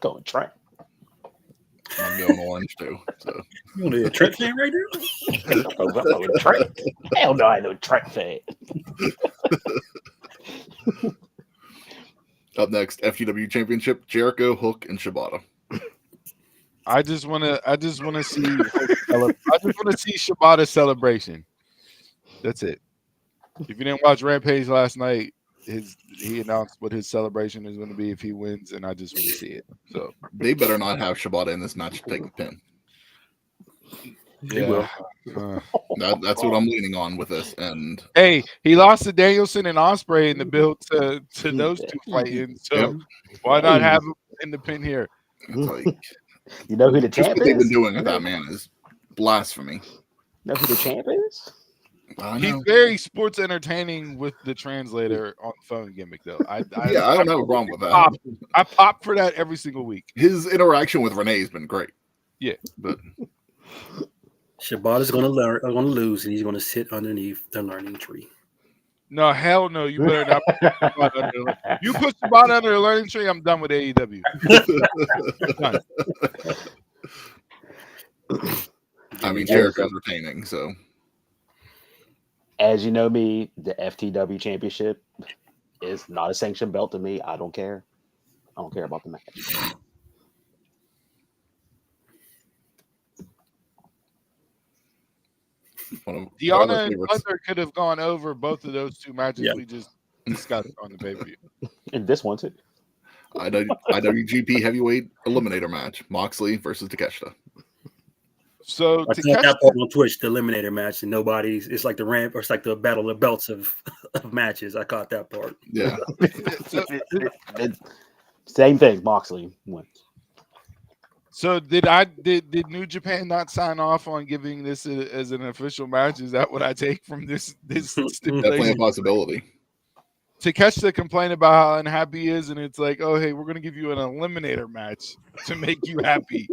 going Trent. I'm going Orange too. So. You want to be a Trent fan right now? I'm going Trent. Hell no, I know Trent fan. Up next, FTW Championship: Jericho, Hook, and Shibata. I just want to see Shibata's celebration. That's it. If you didn't watch Rampage last night, he announced what his celebration is going to be if he wins, and I just want to see it. So they better not have Shibata in this match to take the pin. Yeah, that's what I'm leaning on with this. And hey, he lost to Danielson and Ospreay in the build to those two fighting. So why not have him in the pin here? It's like, you know who the champ is? What they've been doing with that man is blasphemy. You know who the champ is? He's very sports entertaining with the translator on the phone gimmick, though. I don't have a problem with that. I pop for that every single week. His interaction with Renee has been great. Yeah, but Shibata's going to lose, and he's going to sit underneath the learning tree. No, hell no. You better not. You put Shibata under the learning tree, I'm done with AEW. Done. I mean, Jericho's retaining, so. As you know me, the FTW Championship is not a sanctioned belt to me. I don't care. I don't care about the match. Deanna and Thunder could have gone over both of those two matches we just discussed on the pay-per-view. And this one too. IWGP Heavyweight Eliminator match: Moxley versus Takeshita. So I caught that part on Twitch, the Eliminator match, and it's like it's like the battle of belts of matches. I caught that part. Yeah. Same thing. Moxley wins. So did New Japan not sign off on giving this as an official match? Is that what I take from this stipulation? Definitely a possibility. Takeshita complained about how unhappy he is, and it's like, oh, hey, we're going to give you an eliminator match to make you happy,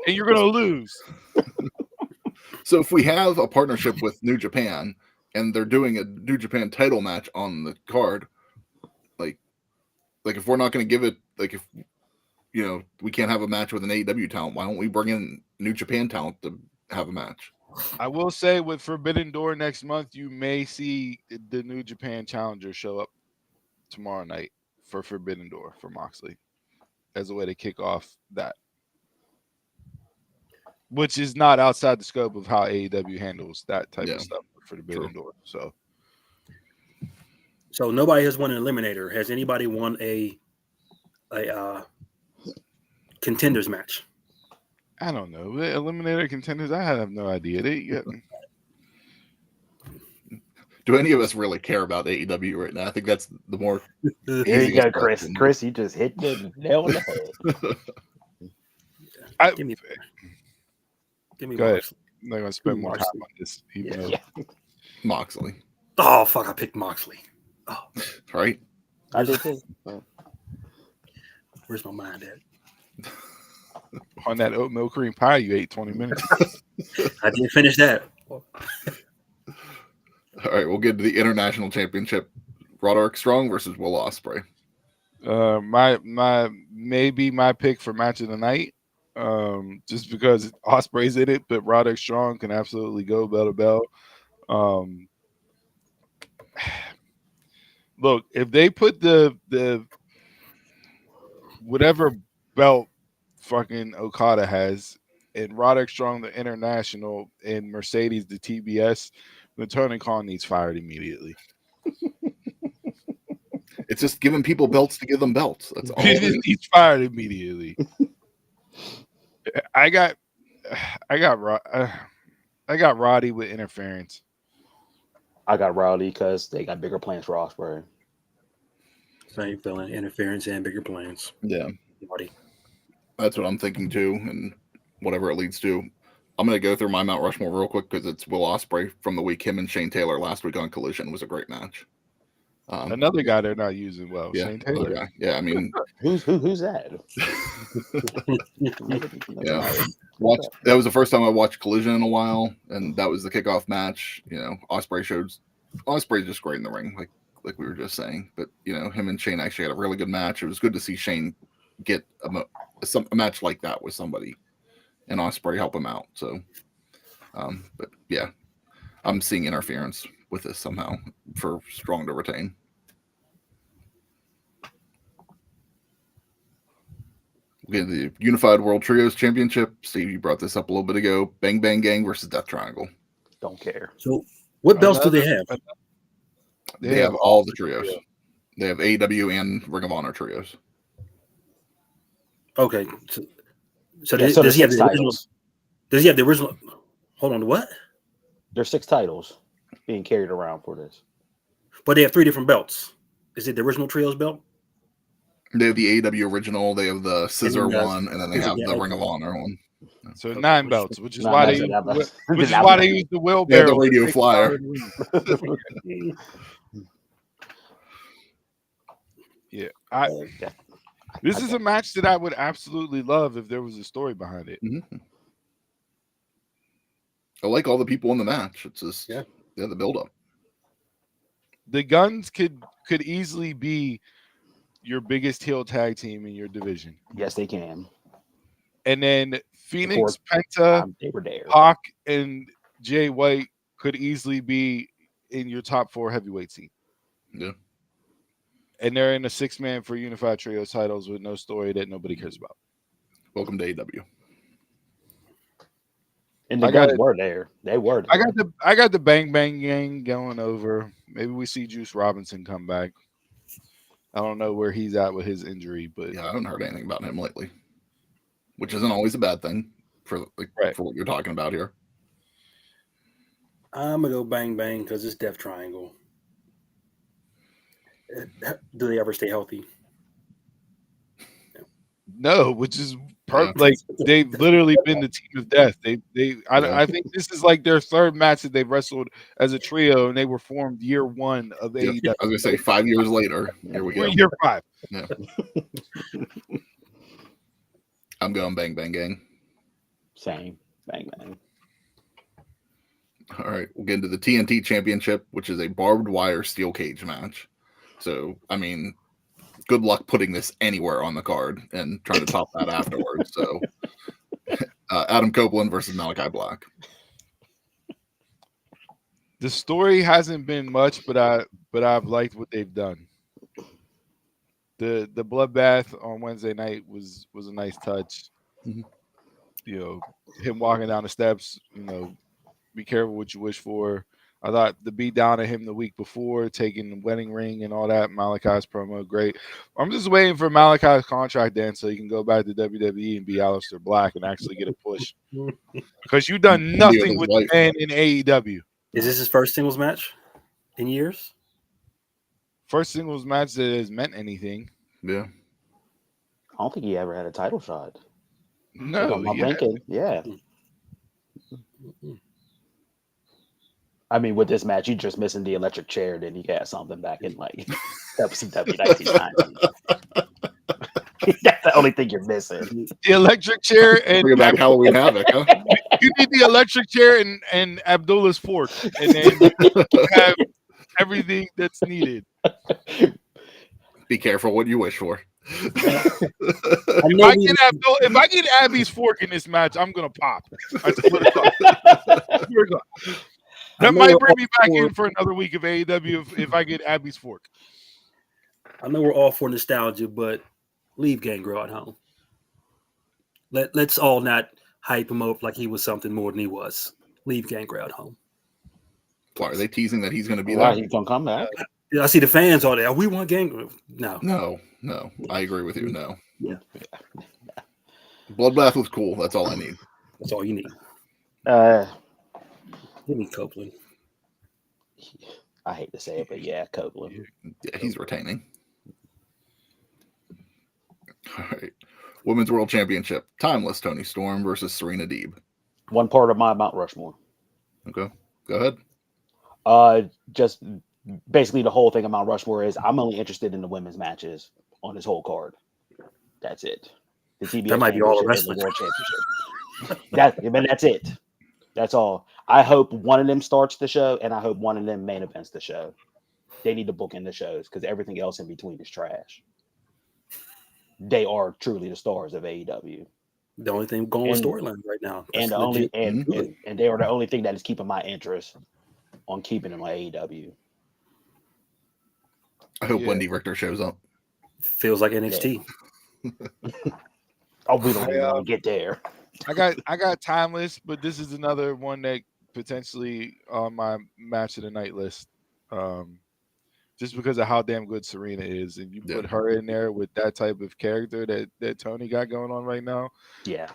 and you're going to lose. So if we have a partnership with New Japan, and they're doing a New Japan title match on the card, like if we're not going to give it, like we can't have a match with an AEW talent. Why don't we bring in New Japan talent to have a match? I will say with Forbidden Door next month, you may see the New Japan challenger show up tomorrow night for Forbidden Door for Moxley as a way to kick off that, which is not outside the scope of how AEW handles that type of stuff for Forbidden Door. So nobody has won an eliminator. Has anybody won a contenders match? I don't know. The eliminator contenders, I have no idea. Do any of us really care about AEW right now? I think that's the more. There you go, Chris. Chris, you just hit the nail on the head. Give me go ahead. I'm not gonna spend more time on this. Moxley. Oh fuck! I picked Moxley. Oh, right. I did too. Where's my mind at? On that oatmeal cream pie you ate 20 minutes. I didn't finish that. All right, we'll get to the International Championship. Roderick Strong versus Will Ospreay. My pick for match of the night. Just because Ospreay's in it, but Roderick Strong can absolutely go bell to bell. Look, if they put the whatever belt fucking Okada has, and Roderick Strong the International, and Mercedes the TBS, then Tony Khan needs fired immediately. It's just giving people belts to give them belts. That's all. He's fired immediately. I got Roddy with interference. I got Roddy because they got bigger plans for Ospreay. Same feeling, interference and bigger plans. Yeah, Roddy. That's what I'm thinking too, and whatever it leads to. I'm going to go through my Mount Rushmore real quick because it's Will Ospreay from the week. Him and Shane Taylor last week on Collision was a great match. Another guy they're not using well, yeah, Shane Taylor. Yeah, I mean, who's that? Yeah, that was the first time I watched Collision in a while, and that was the kickoff match. Ospreay's just great in the ring, like we were just saying. But him and Shane actually had a really good match. It was good to see Shane get a match like that with somebody, and Ospreay help him out. So, but yeah, I'm seeing interference with this somehow for Strong to retain. We'll get the Unified World Trios Championship. Steve, you brought this up a little bit ago. Bang Bang Gang versus Death Triangle. Don't care. So, what belts do they have? They have all the trios. They have AEW and Ring of Honor trios. Okay. So does he have the original? Does he have the original? Hold on. What? There's 6 titles being carried around for this. But they have 3 different belts. Is it the original trios belt? They have the AEW original. They have the Scissor one, and then they have the Ring of Honor one. So 9 belts, which is why they use the wheelbarrow. The radio flyer. This is a match that I would absolutely love if there was a story behind it. Mm-hmm. I like all the people in the match. It's just the build up. The Guns could easily be your biggest heel tag team in your division. Yes, they can. And then Phoenix, Penta, Pac, and Jay White could easily be in your top 4 heavyweight team. Yeah. And they're in a 6-man for Unified Trios titles with no story that nobody cares about. Welcome to AEW. And the Guns were there. They were there. I got the Bang Bang Gang going over. Maybe we see Juice Robinson come back. I don't know where he's at with his injury, but I haven't heard anything about him lately, which isn't always a bad thing for what you're talking about here. I'm gonna go Bang Bang because it's Death Triangle. Do they ever stay healthy? No, which is like they've literally been the team of death. I think this is like their 3rd match that they've wrestled as a trio, and they were formed year 1 of AEW. I was gonna say 5 years later. Here we go. Year 5. Yeah. I'm going Bang Bang Gang. Same. Bang Bang. All right, we'll get into the TNT Championship, which is a barbed wire steel cage match. So, I mean, good luck putting this anywhere on the card and trying to top that afterwards. So, Adam Copeland versus Malachi Black. The story hasn't been much, but I've liked what they've done. The bloodbath on Wednesday night was a nice touch. Mm-hmm. You know, him walking down the steps. You know, be careful what you wish for. I thought the beat down at him the week before, taking the wedding ring and all that, Malachi's promo, great. I'm just waiting for Malachi's contract then so he can go back to WWE and be Aleister Black and actually get a push. Because you've done nothing with the man in AEW. Is this his first singles match in years? First singles match that has meant anything. Yeah. I don't think he ever had a title shot. No. I'm thinking, yeah. I mean, with this match, you're just missing the electric chair. Then he got something back in like WCW 1990. That's the only thing you're missing. The electric chair and bring back Halloween Havoc. Huh? You need the electric chair and Abdullah's fork, and then you have everything that's needed. Be careful what you wish for. If I get Abby's fork in this match, I'm gonna pop. I swear to God. That might bring me back in for another week of AEW if I get Abby's fork. I know we're all for nostalgia, but leave Gangrel at home. Let's all not hype him up like he was something more than he was. Leave Gangrel at home. Why are they teasing that he's going to be there? He's going to come back. I see the fans all there. We want Gangrel. No. I agree with you. No. Yeah. Bloodbath was cool. That's all I need. That's all you need. Give me Copeland. I hate to say it, but yeah, Copeland. Yeah, he's retaining. All right. Women's World Championship. Timeless Toni Storm versus Serena Deeb. One part of my Mount Rushmore. Okay. Go ahead. Just basically the whole thing of Mount Rushmore is I'm only interested in the women's matches on this whole card. That's it. The TBS that might be all the Championship wrestling. and the World Championship. That's it. That's all. I hope one of them starts the show, and I hope one of them main events the show. They need to book in the shows because everything else in between is trash. They are truly the stars of AEW. The only thing going with storylines right now. And and they are the only thing that is keeping my interest on keeping them on AEW. I hope Wendy Richter shows up. Feels like NXT. Oh, we don't even want to get there. I got Timeless, but this is another one that potentially on my match of the night list. Just because of how damn good Serena is, and you put her in there with that type of character that Tony got going on right now. Yeah,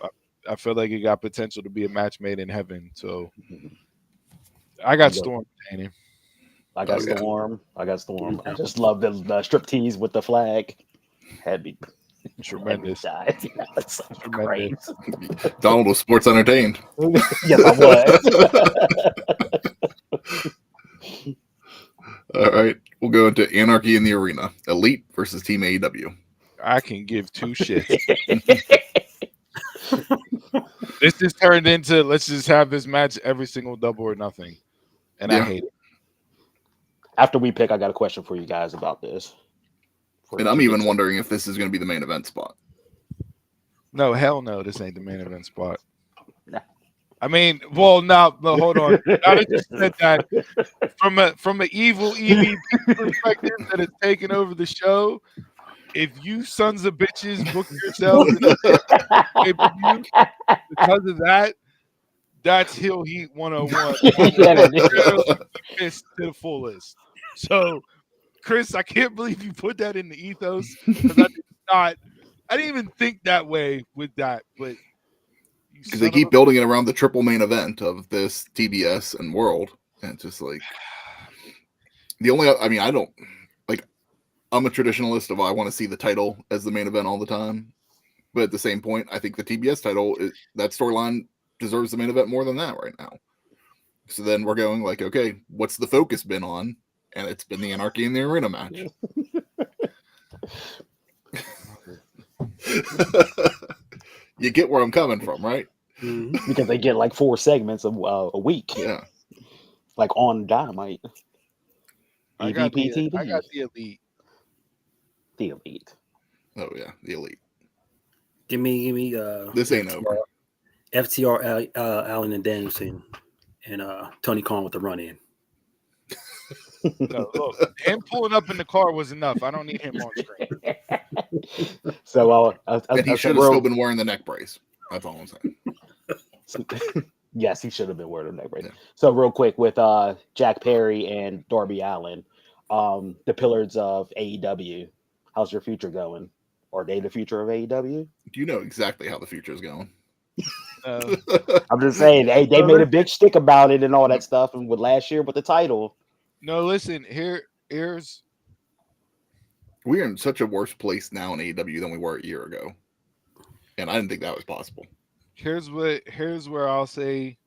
I feel like it got potential to be a match made in heaven. So I got Storm retaining. I got Storm. I just love the striptease with the flag. Had me tremendous. That's so great. Donald was sports entertained. Yes, I was. All right, we'll go into Anarchy in the Arena. Elite versus Team AEW. I can give two shits. This just turned into let's just have this match every single Double or Nothing, and I hate it. After we pick, I got a question for you guys about this. And I'm even wondering if this is going to be the main event spot. No, hell no, this ain't the main event spot. I mean, well, no, hold on. Now that you said that, from an evil EVP perspective that has taken over the show, if you sons of bitches book yourselves pay-per-view because of that, that's Hill Heat 101. Pissed to the fullest. So, Chris, I can't believe you put that in the ethos because I didn't even think that way with that, but. Because they keep building it around the triple main event of this TBS and World. And it's just like I'm a traditionalist of I want to see the title as the main event all the time. But at the same point, I think the TBS title, that storyline deserves the main event more than that right now. So then we're going like, okay, what's the focus been on? And it's been the Anarchy in the Arena match. You get where I'm coming from, right? Because they get like 4 segments a week. Yeah. Like on Dynamite. I got the Elite. The Elite. Oh yeah, the Elite. Give me. This ain't over. FTR, Allen and Danielson, and Tony Khan with the run in. No, look, him pulling up in the car was enough. I don't need him on screen. So and he should have still been wearing the neck brace. That's all I'm saying. Yes, he should have been wearing the neck brace. Yeah. So real quick with Jack Perry and Darby Allin, the pillars of AEW. How's your future going? Are they the future of AEW? You know exactly how the future is going. I'm just saying, they made a big shtick about it and all that stuff, and with last year with the title. No, listen, here's we're in such a worse place now in AEW than we were a year ago. And I didn't think that was possible. Here's where I'll say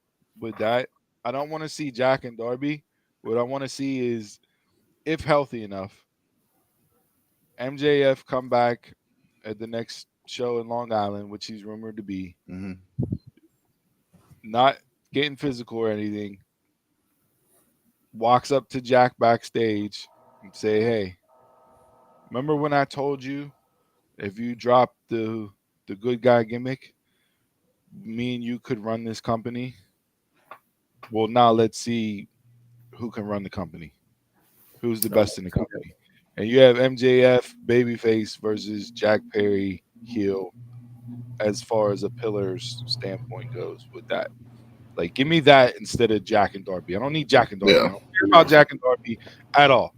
with that. I don't want to see Jack and Darby. What I want to see is, if healthy enough, MJF come back at the next show in Long Island, which he's rumored to be. Mm-hmm. Not getting physical or anything. Walks up to Jack backstage and say, "Hey, remember when I told you if you drop the good guy gimmick, me and you could run this company? Well, now let's see who can run the company. Who's the best in the company?" And you have MJF babyface versus Jack Perry heel as far as a pillars standpoint goes with that. Like, give me that instead of Jack and Darby. I don't need Jack and Darby. Yeah. I don't care about Jack and Darby at all.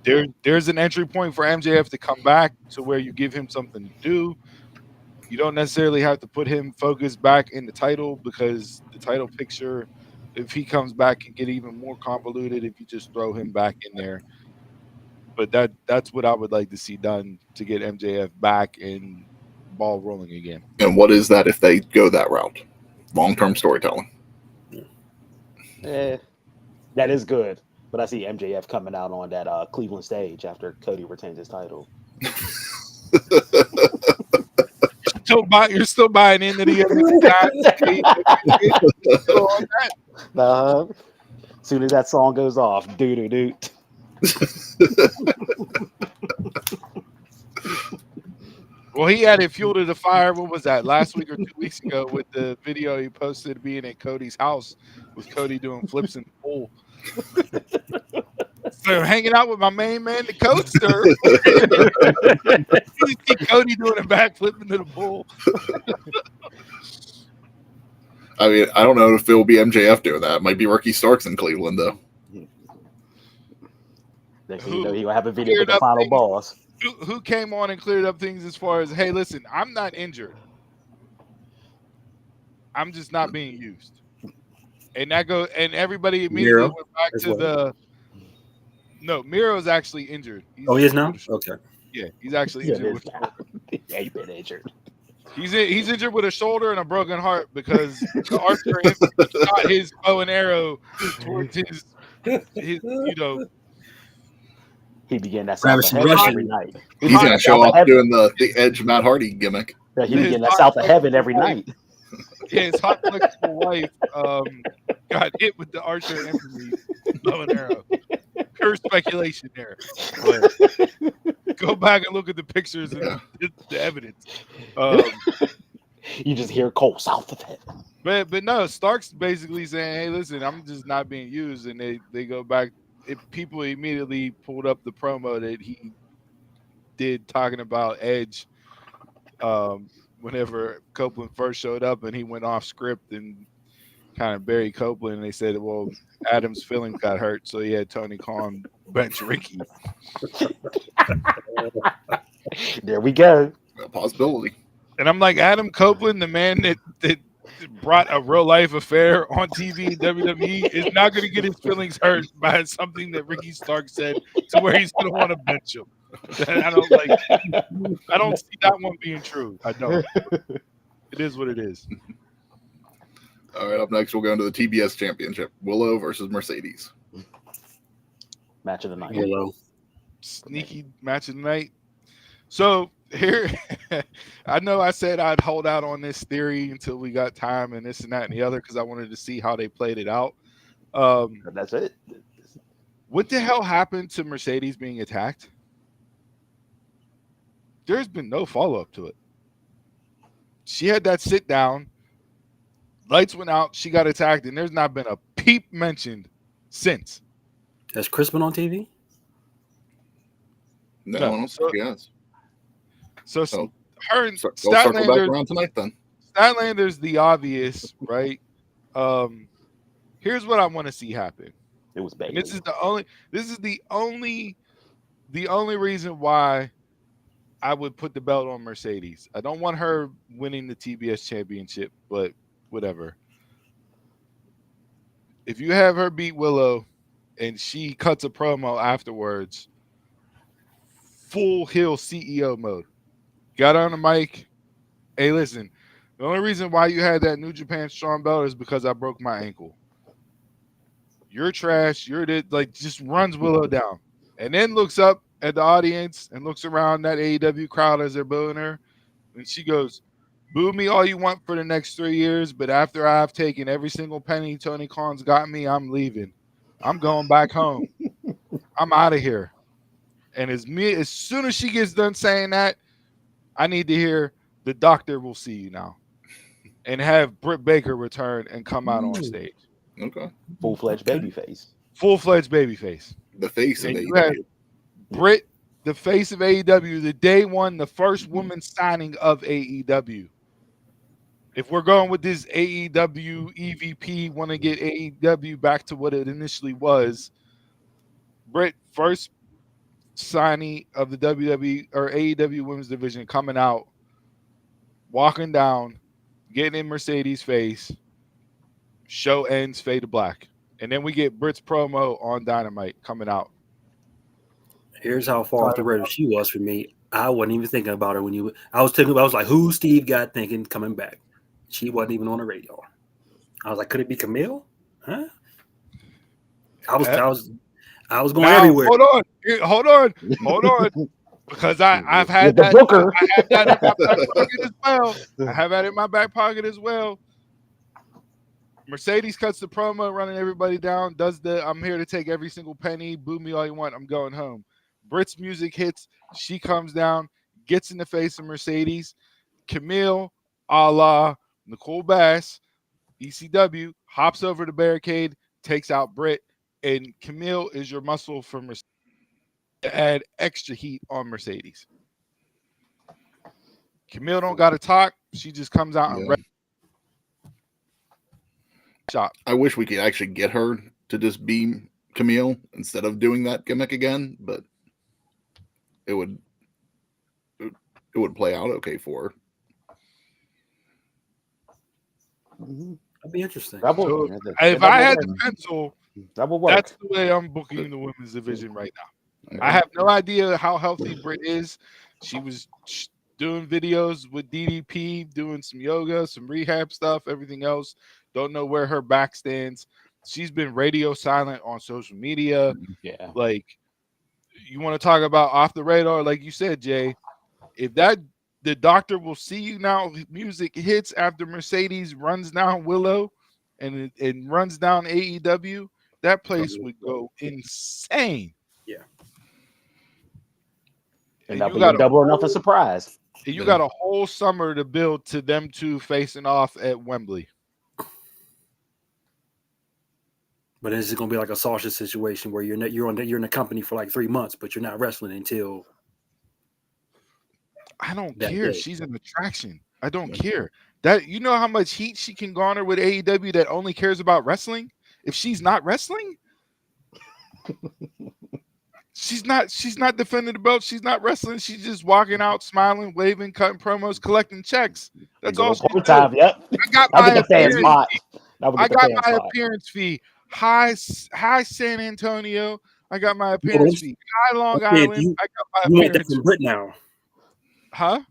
There's an entry point for MJF to come back to where you give him something to do. You don't necessarily have to put him focused back in the title, because the title picture, if he comes back, can get even more convoluted if you just throw him back in there. But that's what I would like to see done to get MJF back and ball rolling again. And what is that if they go that route? Long-term storytelling. That is good. But I see MJF coming out on that Cleveland stage after Cody retains his title. You're still buying into the as soon as that song goes off, doo-doo-doo. Well, he had it fuel to the fire. What was that, last week or 2 weeks ago, with the video he posted being at Cody's house with Cody doing flips in the pool. So hanging out with my main man, the coaster. You see Cody doing a backflip into the pool. I mean, I don't know if it will be MJF doing that. It might be Ricky Starks in Cleveland, though. Next thing you know, he'll have a video with the final boss. Who came on and cleared up things as far as, hey, listen, I'm not injured. I'm just not being used. And everybody immediately went back to the. No, Miro's actually injured. He is now? Okay. Yeah, he's actually injured. Yeah, you've been injured. He's injured with a shoulder and a broken heart because the archer shot his bow and arrow towards his He began that South of Heaven every night. He's going to show up doing the Edge Matt Hardy gimmick. Yeah, he began that South of Heaven every night. Yeah, his hot flexible wife got hit with the archer infamy bow and arrow. Pure speculation there. But go back and look at the pictures and the evidence. You just hear Cole South of Heaven. But no, Stark's basically saying, hey, listen, I'm just not being used. And they go back. People immediately pulled up the promo that he did talking about Edge whenever Copeland first showed up, and he went off script and kind of buried Copeland. And they said, well, Adam's feelings got hurt, so he had Tony Khan bench Ricky. There we go. A possibility. And I'm like, Adam Copeland, the man that brought a real life affair on TV in WWE, is not going to get his feelings hurt by something that Ricky Stark said to where he's going to want to bench him. I don't see that one being true. I don't. It is what it is. All right, up next we'll go into the TBS Championship. Willow versus Mercedes. Match of the night. Willow. Sneaky match of the night. So here, I know I said I'd hold out on this theory until we got time and this and that and the other because I wanted to see how they played it out. That's it. What the hell happened to Mercedes being attacked? there's been no follow-up to it. She had that sit down, lights went out, she got attacked, and there's not been a peep mentioned since. Has Chris been on TV? No, I don't think he has. So her and They'll circle back Statlander around tonight then. Statlander's the obvious, right? Here's what I want to see happen. It was bad. This is the only reason why I would put the belt on Mercedes. I don't want her winning the TBS championship, but whatever. If you have her beat Willow and she cuts a promo afterwards, full heel CEO mode. Got on the mic. Hey, listen, the only reason why you had that New Japan Strong belt is because I broke my ankle. You're trash. Just runs Willow down. And then looks up at the audience and looks around that AEW crowd as they're booing her. And she goes, boo me all you want for the next 3 years, but after I've taken every single penny Tony Khan's got me, I'm leaving. I'm going back home. I'm out of here. And as soon as she gets done saying that, I need to hear the doctor will see you now. And have Britt Baker return and come out on stage. Okay. Full-fledged babyface. Full-fledged babyface. The face of AEW. Britt, the face of AEW, the day one, the first woman signing of AEW. If we're going with this AEW EVP, want to get AEW back to what it initially was, Britt, first signee of the WWE or AEW Women's Division, coming out, walking down, getting in Mercedes' face, show ends, fade to black. And then we get Britt's promo on Dynamite coming out. Here's how far off the radar she was for me. I wasn't even thinking about her I was like, who Steve got thinking coming back? She wasn't even on the radar. I was like, could it be Camille? Huh? I was going everywhere. Hold on. Because I've had that. I have that in my back pocket as well. Mercedes cuts the promo, running everybody down, does the I'm here to take every single penny, boo me all you want, I'm going home. Britt's music hits, she comes down, gets in the face of Mercedes. Camille, a la Nicole Bass, ECW, hops over the barricade, takes out Britt, and Camille is your muscle for Mercedes to add extra heat on Mercedes. Camille don't got to talk, she just comes out and shot. I wish we could actually get her to just be Camille instead of doing that gimmick again, but it would play out okay for her. That'd be interesting. If I had the pencil, that's the way I'm booking the women's division right now. I have no idea how healthy Britt is. She was doing videos with DDP, doing some yoga, some rehab stuff, everything else. Don't know where her back stands. She's been radio silent on social media. Yeah. Like, you want to talk about off the radar, like you said, Jay, if the doctor will see you now, music hits after Mercedes runs down Willow and runs down AEW, that place would go insane. Yeah. And that'll be a double enough a surprise. You got a whole summer to build to them two facing off at Wembley. But is it going to be like a Sasha situation where you're in the company for like 3 months, but you're not wrestling until? I don't care. She's an attraction. I don't care. That, you know how much heat she can garner with AEW that only cares about wrestling? If she's not wrestling, she's not defending the belt. She's not wrestling. She's just walking out, smiling, waving, cutting promos, collecting checks. That's all she does. Yep. I got my appearance fee. Hi San Antonio. I got my appearance fee. Hi Long Island. I got my appearance. You want that from Britt now? Huh?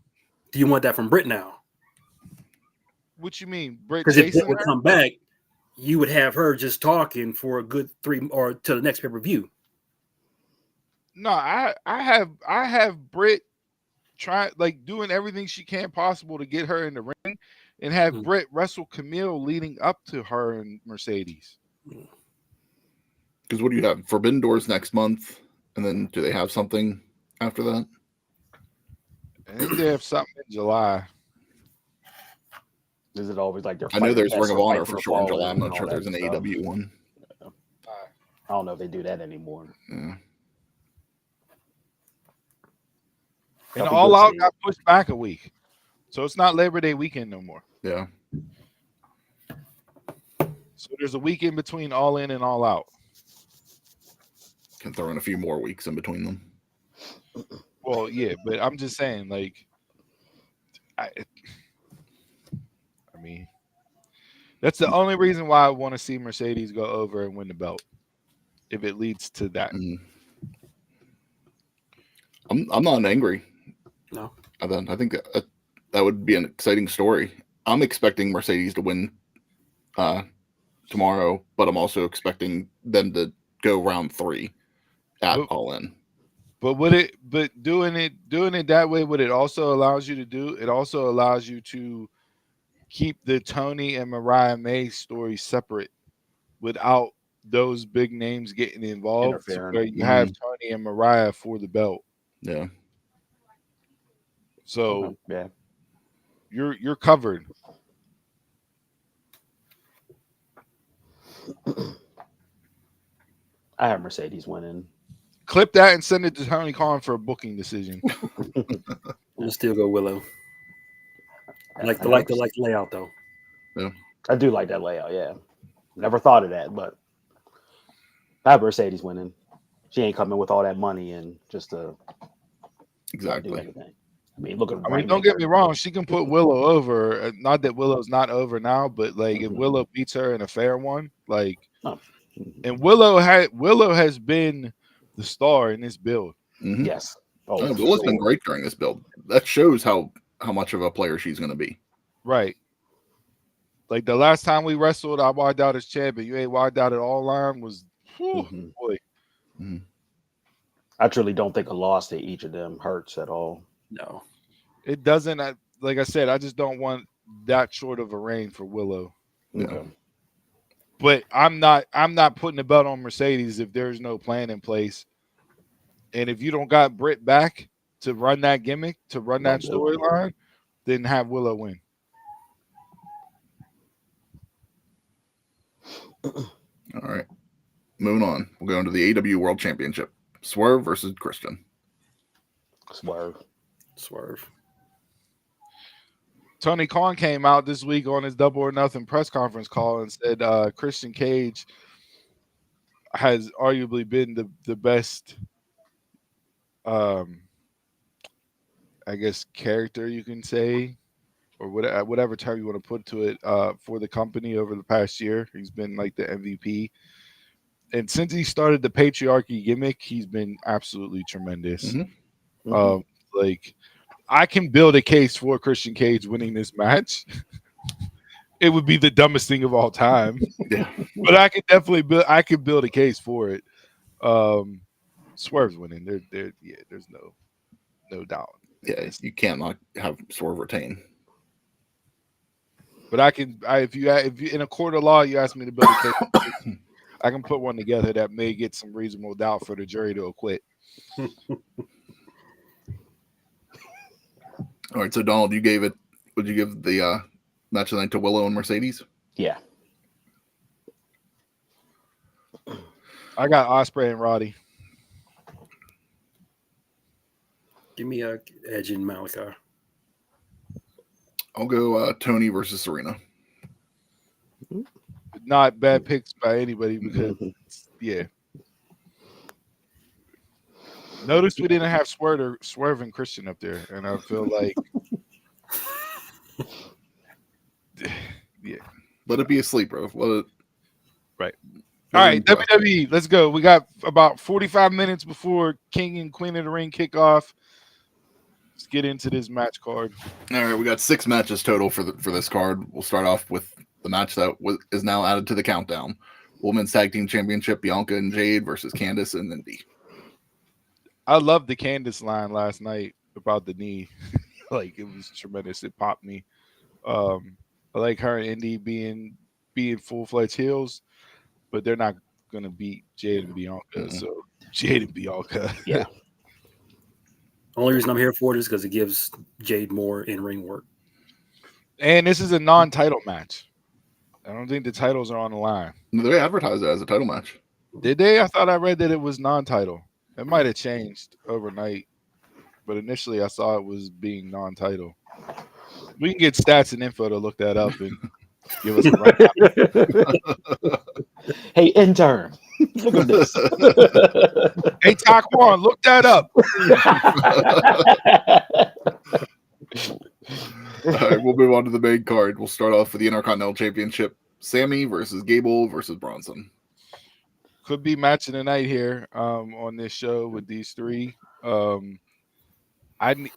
Do you want that from Britt now? What you mean, Britt? Because if Britt would come back, you would have her just talking for a good 3 or to the next pay-per-view. No, I have Britt doing everything she can possible to get her in the ring, and have Britt wrestle Camille leading up to her and Mercedes. Because what do you have? Forbidden Doors next month, and then do they have something after that? I think they have something in July. Is it always like I know there's Ring of Honor for sure in July. I'm not sure there's an AEW one. I don't know if they do that anymore. Yeah. And All Out got pushed back a week. So it's not Labor Day weekend no more. Yeah. So there's a week in between All In and All Out. Can throw in a few more weeks in between them. Well, yeah, but I'm just saying, like, I mean, that's the only reason why I want to see Mercedes go over and win the belt. If it leads to that. I'm not angry. No. I think that would be an exciting story. I'm expecting Mercedes to win tomorrow, but I'm also expecting them to go round 3 at All In. But doing it that way, what it also allows you to do, it also allows you to keep the Tony and Mariah May story separate without those big names getting involved. Where you have Tony and Mariah for the belt. Yeah. So you're covered. I have Mercedes winning. Clip that and send it to Tony Khan for a booking decision. I'll still go Willow. I like the layout though. Yeah. I do like that layout. Yeah. Never thought of that, but I have Mercedes winning. She ain't coming with all that money and just to exactly do anything. I mean, look at. I mean, don't get me wrong. She can put Willow over. Not that Willow's not over now, but like if Willow beats her in a fair one, like, and Willow has been the star in this build. Yes. Willow's been great during this build. That shows how much of a player she's going to be. Right. Like the last time we wrestled, I walked out as champion. You ain't walked out at all line was boy. I truly don't think a loss to each of them hurts at all. No, it doesn't. Like I said, I just don't want that short of a reign for Willow. Okay. But I'm not putting the belt on Mercedes if there's no plan in place. And if you don't got Britt back to run that gimmick, to run that storyline, then have Willow win. All right. Moving on. We'll go into the AEW World Championship. Swerve versus Christian. Swerve. Tony Khan came out this week on his Double or Nothing press conference call and said Christian Cage has arguably been the best, I guess, character you can say, or whatever term you want to put to it, for the company over the past year. He's been like the MVP. And since he started the patriarchy gimmick, he's been absolutely tremendous. Like, I can build a case for Christian Cage winning this match. It would be the dumbest thing of all time. But I could definitely build a case for it. Swerve's winning. There's no doubt. Yeah, you can't not have Swerve retain. But if you in a court of law, you ask me to build a case, I can put one together that may get some reasonable doubt for the jury to acquit. All right, so Donald, would you give the match of the night to Willow and Mercedes? Yeah. I got Ospreay and Roddy. Give me a Edge and Malachi. I'll go Tony versus Serena. Not bad picks by anybody because, Notice we didn't have Swerve and Christian up there, and I feel like, let it be a sleeper. Right. All right, WWE, let's go. We got about 45 minutes before King and Queen of the Ring kick off. Let's get into this match card. All right, we got 6 matches total for this card. We'll start off with the match that is now added to the countdown. Women's Tag Team Championship, Bianca and Jade versus Candice and Indy. I loved the Candice line last night about the knee. Like, it was tremendous. It popped me. I like her and Indy being full-fledged heels, but they're not going to beat Jade and Bianca. So Jade and Bianca. Yeah. Only reason I'm here for it is because it gives Jade more in-ring work. And this is a non-title match. I don't think the titles are on the line. They advertised it as a title match. Did they? I thought I read that it was non-title. It might have changed overnight, but initially I saw it was being non-title. We can get stats and info to look that up and give us a rundown. Hey, intern, look at this. Hey, Taquan, look that up. All right, we'll move on to the main card. We'll start off with the Intercontinental Championship. Sammy versus Gable versus Bronson. Could be match of the night here on this show with these three. I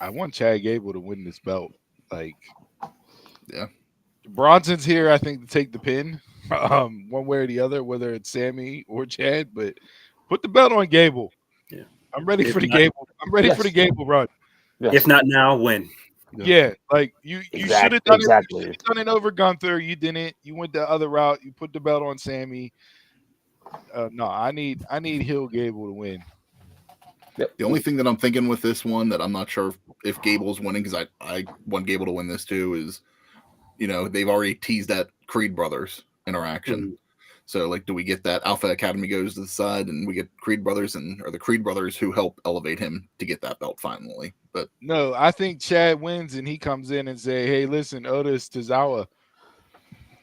want Chad Gable to win this belt. Like, yeah, Bronson's here, I think, to take the pin, one way or the other, whether it's Sammy or Chad. But put the belt on Gable. Yeah, I'm ready for the Gable. I'm ready for the Gable run. Yes. If not now, when? Yeah, like you should have done exactly. it. You should have done it over Gunther. You didn't. You went the other route. You put the belt on Sammy. No, I need Hill Gable to win. The only thing that I'm thinking with this one that I'm not sure if Gable's winning, because I want Gable to win this too, is, you know, they've already teased that Creed Brothers interaction. Mm-hmm. So, like, do we get that Alpha Academy goes to the side and we get Creed Brothers, or the Creed Brothers who help elevate him to get that belt finally? But no, I think Chad wins and he comes in and say, "Hey, listen, Otis Tozawa,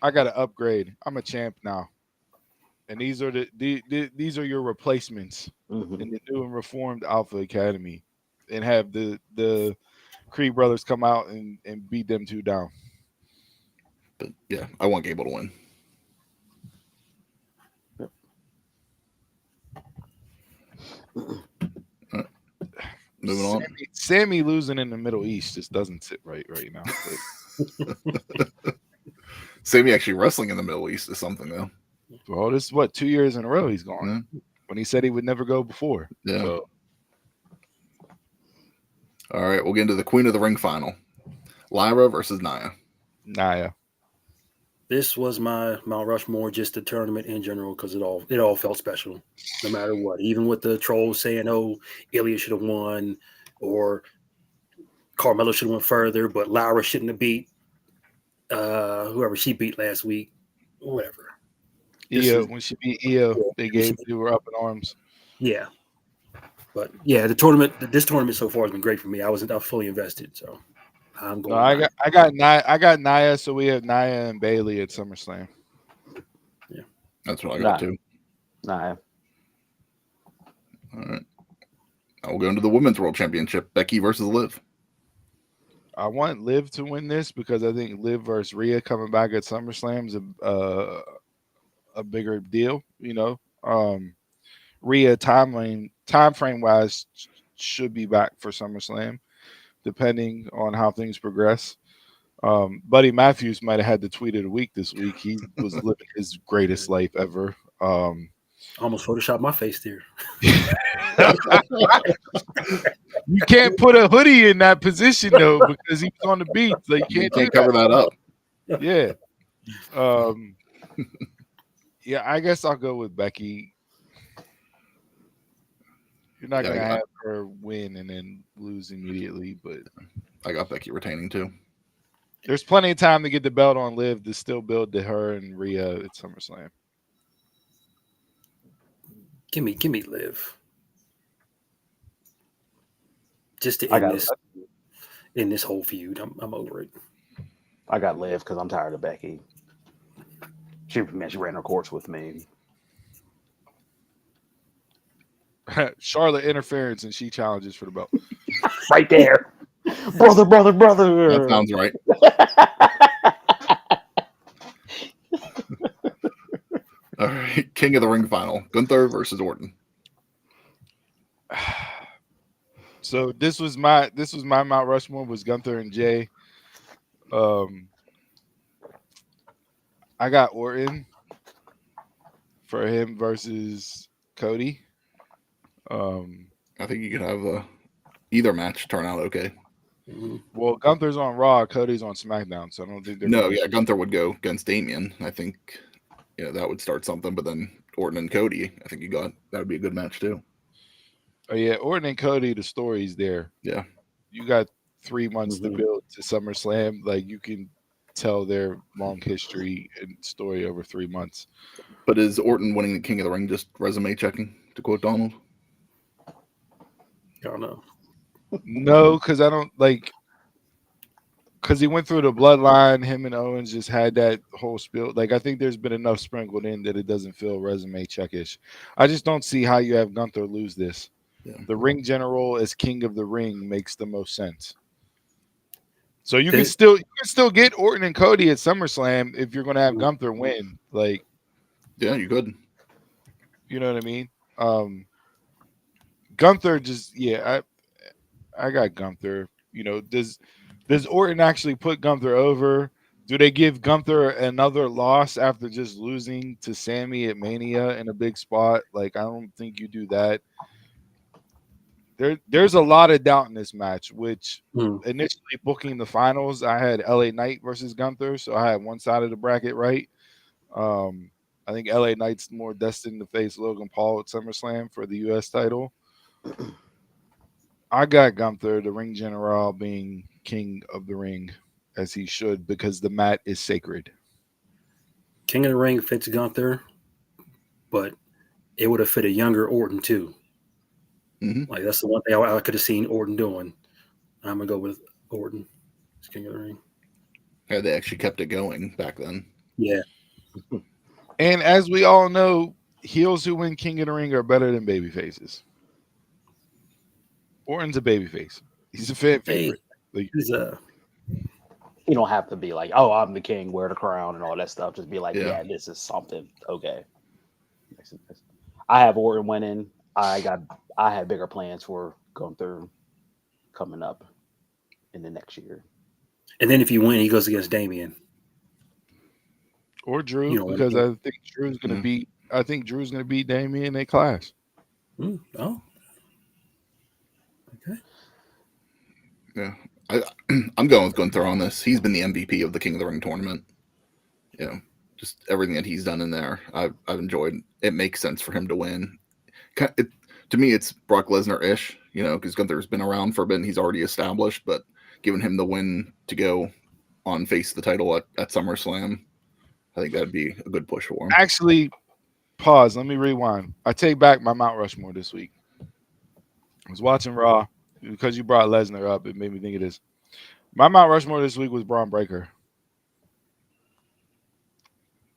I got to upgrade. I'm a champ now, and these are these are your replacements in the new and reformed Alpha Academy," and have the Creed Brothers come out and beat them two down. But yeah, I want Gable to win. Right. Moving on. Sammy losing in the Middle East just doesn't sit right now. Sammy actually wrestling in the Middle East is something, though. Well, this is what, 2 years in a row he's gone. Yeah. When he said he would never go before. Yeah. So. All right, we'll get into the Queen of the Ring final. Lyra versus Nia. Nia. This was my Mount Rushmore, just the tournament in general, because it all felt special, no matter what. Even with the trolls saying, "Oh, Ilya should have won," or Carmelo should have went further, but Lyra shouldn't have beat whoever she beat last week, or whatever. When she beat Io, they were up in arms. Yeah, but yeah, this tournament so far has been great for me. I was fully invested, so. I'm going. No, I got Nia, so we have Nia and Bailey at SummerSlam. Yeah, that's what I got too. Nia. All right. Now we'll go into the Women's World Championship. Becky versus Liv. I want Liv to win this because I think Liv versus Rhea coming back at SummerSlam is a bigger deal. You know, Rhea time frame wise should be back for SummerSlam, depending on how things progress. Buddy Matthews might have had the tweet of the week this week. He was living his greatest life ever. Almost photoshopped my face there. You can't put a hoodie in that position though, because he was on the beach. Like you can't cover that up. Yeah. Yeah, I guess I'll go with Becky. You're not going to have her win and then lose immediately, but I got Becky retaining too. There's plenty of time to get the belt on Liv to still build to her and Rhea at SummerSlam. Give me Liv. Just to end this whole feud. I'm over it. I got Liv because I'm tired of Becky. She ran her course with me. Charlotte interference and she challenges for the belt. Right there. Brother. That sounds right. All right. King of the Ring final. Gunther versus Orton. So this was my Mount Rushmore was Gunther and Jay. I got Orton for him versus Cody. I think you could have either match turn out okay. Well, Gunther's on Raw, Cody's on SmackDown, so I don't think they're. No, yeah, Gunther would go against Damian. I think, that would start something. But then Orton and Cody, I think that would be a good match too. Oh yeah, Orton and Cody, the story's there. Yeah. You got 3 months to build to SummerSlam. Like you can tell their long history and story over 3 months. But is Orton winning the King of the Ring just resume checking, to quote Donald? I don't know. No, because I don't like. Because he went through the bloodline, him and Owens just had that whole spiel. Like I think there's been enough sprinkled in that it doesn't feel resume checkish. I just don't see how you have Gunther lose this. Yeah. The ring general as king of the ring makes the most sense. So you can still get Orton and Cody at SummerSlam if you're going to have Gunther win. Like, yeah, you could. You know what I mean? Gunther just I got Gunther. You know, does Orton actually put Gunther over? Do they give Gunther another loss after just losing to Sammy at Mania in a big spot? Like, I don't think you do that. There's a lot of doubt in this match, which initially booking the finals, I had LA Knight versus Gunther, so I had one side of the bracket right. I think LA Knight's more destined to face Logan Paul at SummerSlam for the U.S. title. I got Gunther, the ring general, being king of the ring, as he should, because the mat is sacred. King of the Ring fits Gunther, but it would have fit a younger Orton too. Like that's the one thing I could have seen Orton doing. I'm gonna go with Orton as King of the Ring. Yeah, they actually kept it going back then. Yeah. And as we all know, heels who win King of the Ring are better than baby faces. Orton's a babyface. He's a fan favorite. He's a. You don't have to be like, oh, I'm the king, wear the crown, and all that stuff. Just be like, yeah this is something. Okay. I have Orton winning. I had bigger plans for Gunther coming up in the next year. And then if you win, he goes against Damian or Drew, because I think Drew's going to beat. I think Drew's going to beat Damian in their clash. Oh, okay. Yeah, I'm going with Gunther on this. He's been the MVP of the King of the Ring tournament. You know, just everything that he's done in there, I've enjoyed. It makes sense for him to win. To me, it's Brock Lesnar-ish, you know, because Gunther's been around for a bit and he's already established, but giving him the win to go on face the title at SummerSlam, I think that'd be a good push for him. Actually, pause. Let me rewind. I take back my Mount Rushmore this week. I was watching Raw because you brought Lesnar up. It made me think of this. My Mount Rushmore this week was Braun Breaker.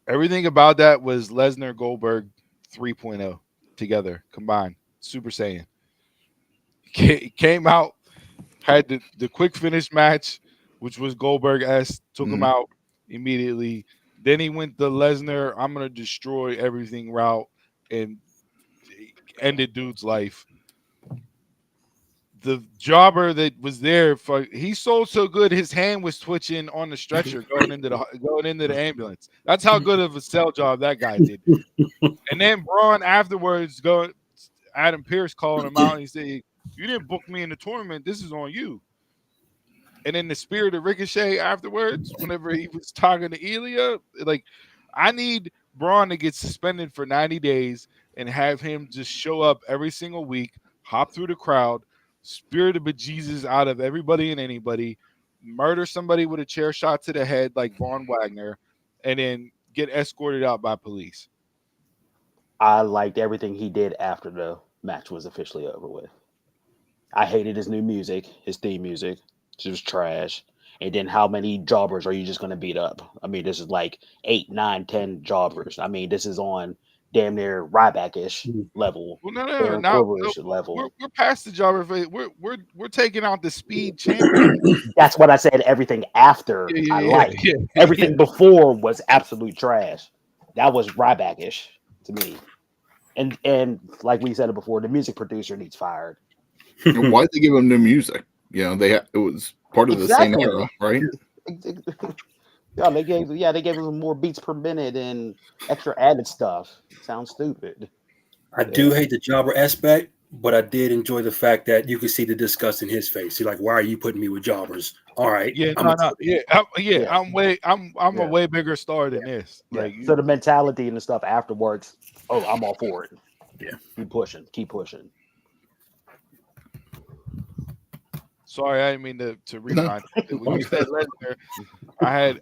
Everything about that was Lesnar Goldberg 3.0 together combined. Super Saiyan. Came out, had the quick finish match, which was Goldberg-esque, took him out immediately. Then he went the Lesnar, I'm going to destroy everything route and ended dude's life. The jobber that was there, he sold so good his hand was twitching on the stretcher going into the ambulance. That's how good of a sell job that guy did. And then Braun afterwards Adam Pearce calling him out and he said, "You didn't book me in the tournament. This is on you." And in the spirit of Ricochet afterwards, whenever he was talking to Ilya, like, I need Braun to get suspended for 90 days and have him just show up every single week, hop through the crowd, spirit of bejesus out of everybody and anybody, murder somebody with a chair shot to the head like Von Wagner, and then get escorted out by police. I liked everything he did after the match was officially over with. I hated his new music, his theme music. It was trash. And then how many jobbers are you just going to beat up? I mean, this is like 8, 9, 10 jobbers. I mean, this is on damn near Ryback-ish level. Well, no. Level. We're past the jobber phase. We're taking out the speed champion. That's what I said. Everything after I liked. Yeah. Everything before was absolute trash. That was Ryback-ish to me. And like we said it before, the music producer needs fired. Why'd they give him new music? You know, it was part of the same era, right? They gave him more beats per minute and extra added stuff. It sounds stupid. I do hate the jobber aspect, but I did enjoy the fact that you could see the disgust in his face. He's like, "Why are you putting me with jobbers?" All right, I'm a way bigger star than this. Like, so the mentality and the stuff afterwards. Oh, I'm all for it. Yeah, keep pushing. Sorry, I didn't mean to rewind. When you said Lesnar, I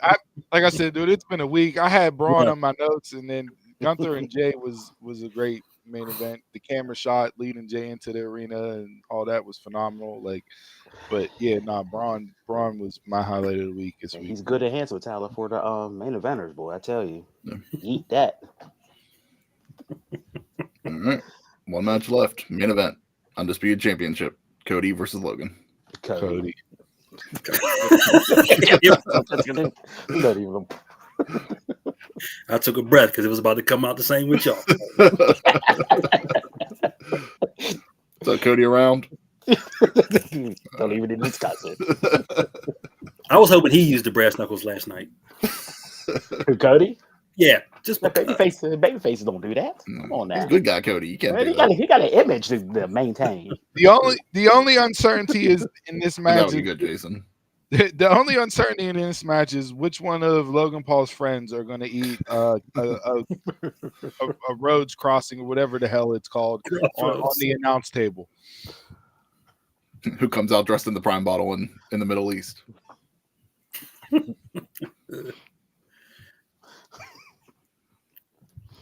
like I said, dude, it's been a week. I had Braun on my notes, and then Gunther and Jay was a great main event. The camera shot leading Jay into the arena and all that was phenomenal. But yeah, Braun was my highlight of the week this week. He's good at hands with Tyler for the main eventers, boy. I tell you, eat that. All right, one match left. Main event, undisputed championship. Cody versus Logan. Cody. I took a breath because it was about to come out the same with y'all. So Cody around. Don't even need to discuss it. I was hoping he used the brass knuckles last night. Cody? Yeah, just babyfaces don't do that. Come on now. He's a good guy, Cody. You can't. He got an image to maintain. The only uncertainty is in this match. That would be good, Jason. The only uncertainty in this match is which one of Logan Paul's friends are going to eat a Rhodes crossing or whatever the hell it's called on the announce table. Who comes out dressed in the Prime bottle in the Middle East?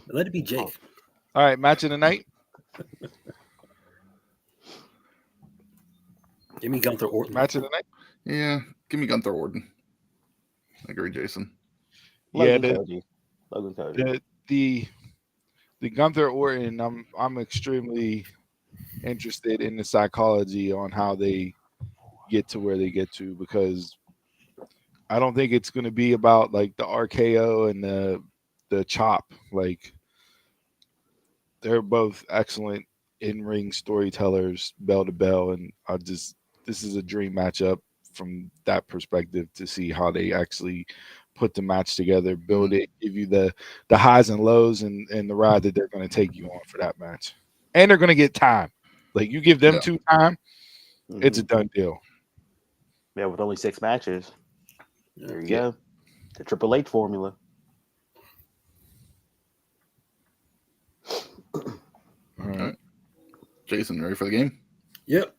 Let it be Jake. All right, match of the night. Give me Gunther Orton. Match of the night. Yeah, give me Gunther Orton. I agree, Jason. Logan Cody. The Gunther Orton. I'm extremely interested in the psychology on how they get to where they get to, because I don't think it's going to be about like the RKO and the chop. Like, they're both excellent in-ring storytellers, bell to bell, and this is a dream matchup from that perspective to see how they actually put the match together, build it, give you the highs and lows and the ride that they're going to take you on for that match. And they're going to get time. Like, you give them 2 time, it's a done deal. Yeah, with only 6 matches. There you go. The Triple H formula. All right. Jason, ready for the game? Yep.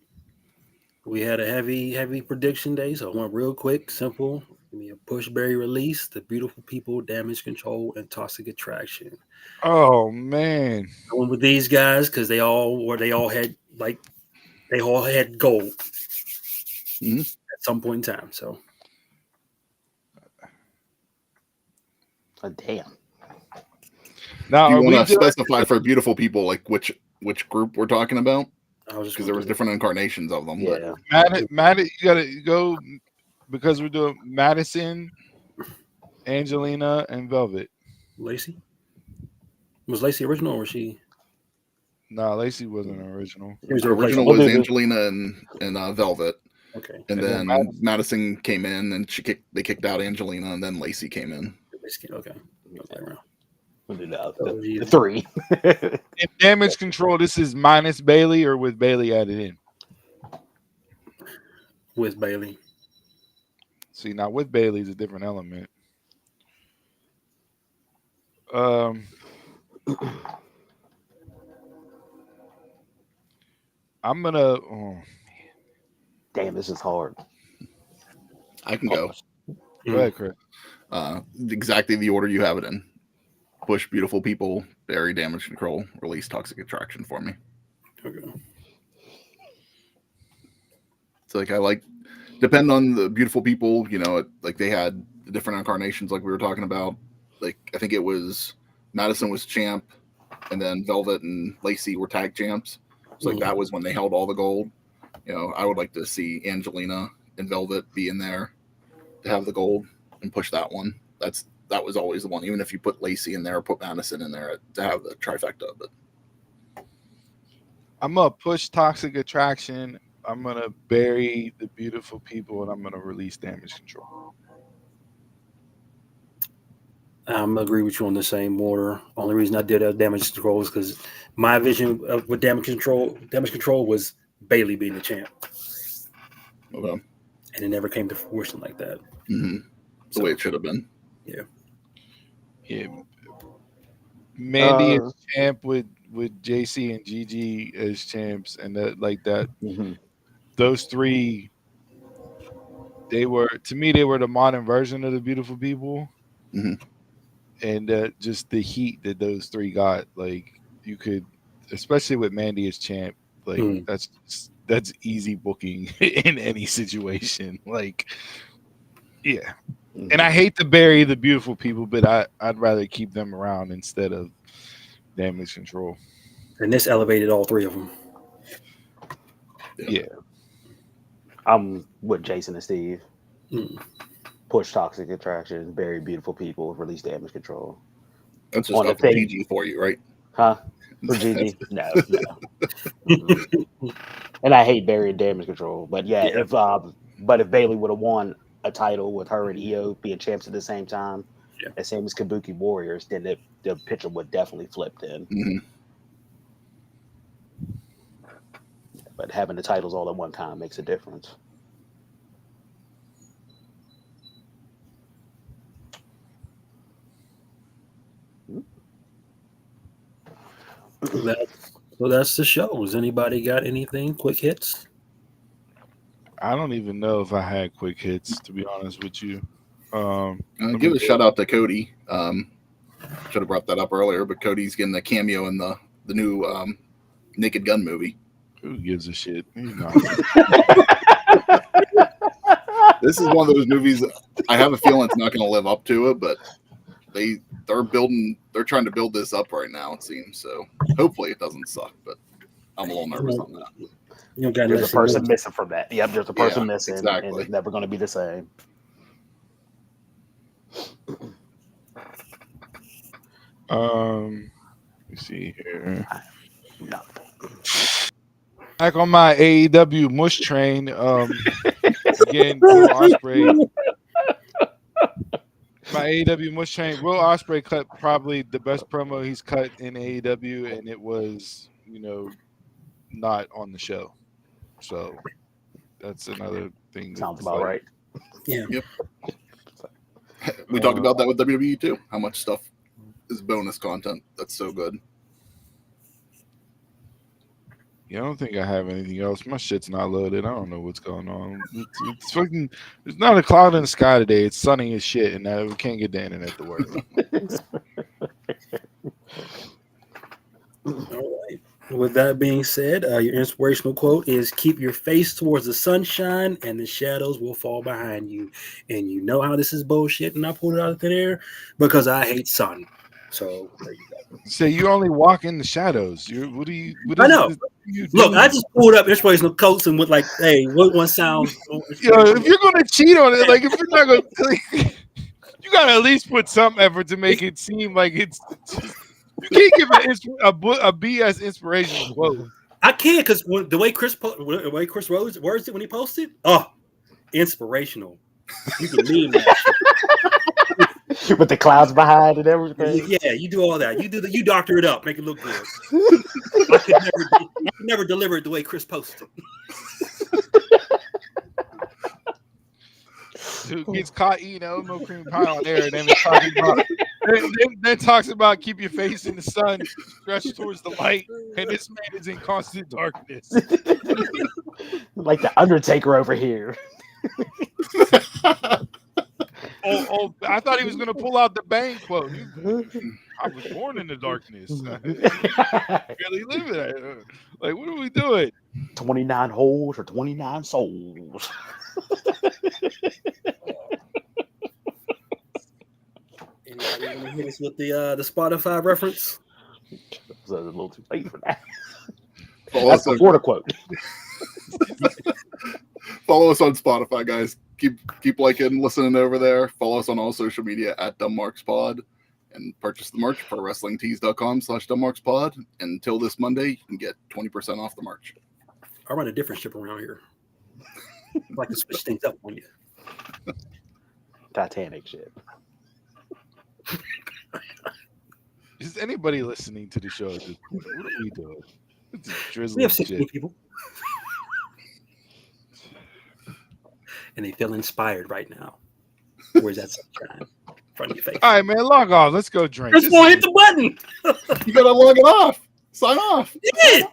We had a heavy prediction day, so I went real quick, simple. Give me a push, berry release, the beautiful people, damage control, and toxic attraction. Oh man. I went with these guys because they all had gold at some point in time. So damn. Now, do you want to specify for beautiful people like which group we're talking about? Because there was different incarnations of them. Yeah. Matt, you gotta go because we're doing Madison, Angelina, and Velvet. Lacey? Was Lacey original or was she? No, Lacey wasn't original. The original was Angelina and Velvet. Okay. And then Madison came in and they kicked out Angelina, and then Lacey came in. Okay. We'll do the 3. In damage control, this is minus Bailey or with Bailey added in? With Bailey. See, now with Bailey is a different element. I'm gonna. Damn, this is hard. I can go. Go ahead, Chris. Exactly the order you have it in. Push, beautiful people, bury, damage control, release, toxic attraction for me. Okay. So depend on the beautiful people, like they had the different incarnations like we were talking about. Like, I think it was Madison was champ, and then Velvet and Lacey were tag champs. So that was when they held all the gold. I would like to see Angelina and Velvet be in there to have the gold and push that one. That was always the one, even if you put Lacey in there or put Madison in there to have the trifecta. But I'm gonna push toxic attraction. I'm gonna bury the beautiful people, and I'm gonna release damage control. I'm gonna agree with you on the same order. Only reason I did damage control is because my vision with damage control was Bailey being the champ. Okay. And it never came to fruition like that. Mm-hmm. The way it should have been. Yeah. Yeah. Mandy is champ with JC and Gigi as champs, and that. Mm-hmm. Those 3 they were the modern version of the Beautiful People. Mhm. And just the heat that those three got, like you could, especially with Mandy as champ, like that's easy booking in any situation. Like, yeah. And I hate to bury the Beautiful People, but I'd rather keep them around instead of Damage Control. And this elevated all three of them. Yeah. I'm with Jason and Steve. Push Toxic Attraction, bury Beautiful People, release Damage Control. That's just up for Gigi for you, right? Huh? For Gigi? No. And I hate burying Damage Control. But yeah, if Bayley would have won a title with her and Io being champs at the same time, the same as Kabuki Warriors, then the picture would definitely flip then. Mm-hmm. But having the titles all at one time makes a difference. So that's the show. Has anybody got anything? Quick hits? I don't even know if I had quick hits, to be honest with you. Give a shout out to Cody. Should have brought that up earlier, but Cody's getting a cameo in the new Naked Gun movie. Who gives a shit? This is one of those movies that I have a feeling it's not going to live up to it, but they're trying to build this up right now, it seems. So hopefully it doesn't suck, but I'm a little nervous on that. There's a person missing from that. Yep, there's a person missing, exactly. and it's never going to be the same. Let me see here. No. Back on my AEW mush train. Again, Will Ospreay. My AEW mush train. Will Ospreay cut probably the best promo he's cut in AEW, and it was, not on the show. So that's another thing. Sounds about right. Yeah. Yep. We talked about that with WWE too. How much stuff is bonus content? That's so good. Yeah, I don't think I have anything else. My shit's not loaded. I don't know what's going on. It's fucking. There's not a cloud in the sky today. It's sunny as shit, and we can't get the internet to work. All right. With that being said, your inspirational quote is "Keep your face towards the sunshine, and the shadows will fall behind you." And you know how this is bullshit, and I pulled it out of thin air because I hate sun. So there you go. So you only walk in the shadows. I know. Look, I just pulled up inspirational quotes and went like, "Hey, what one sounds?" If you're gonna cheat on it, like if you're not gonna, like, you gotta at least put some effort to make it seem like it's. You can't give a BS inspirational quote. I can't because the way Chris words it when he posted, inspirational. You can meme that shit. With the clouds behind and everything. Yeah, you do all that. You doctor it up, make it look good. I could never deliver it the way Chris posted it. Who gets caught eating oatmeal cream pie on air, and then talks about keep your face in the sun, stretch towards the light, and this man is in constant darkness. Like the Undertaker over here. I thought he was going to pull out the Bane quote. I was born in the darkness. Really live it. Like, what are we doing? 29 holes or 29 souls. Anybody want to hit us with the Spotify reference? It was a little too late for that. That's before the quote. Follow us on Spotify, guys. Keep liking, listening over there. Follow us on all social media at DumbMarksPod, and purchase the merch for WrestlingTees.com/DumbMarksPod. Until this Monday, you can get 20% off the merch. I run a different ship around here. I like to switch things up on you. Titanic shit. Is anybody listening to the show? What are we doing? It's We have 16 shit. people. And they feel inspired right now. Where's that sunshine in front of your face? All right, man, log off. Let's go drink. Just want to hit the button. You gotta log it off. Sign off. You did.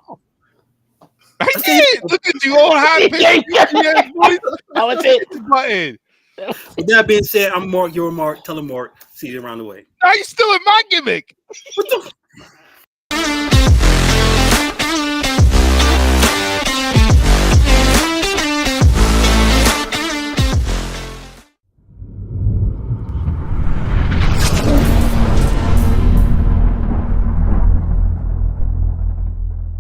I did. Look at you, all high pitch. That was it. Button. With that being said, I'm Mark. You're Mark. Tell him Mark. See you around the way. Now you still in my gimmick. What the?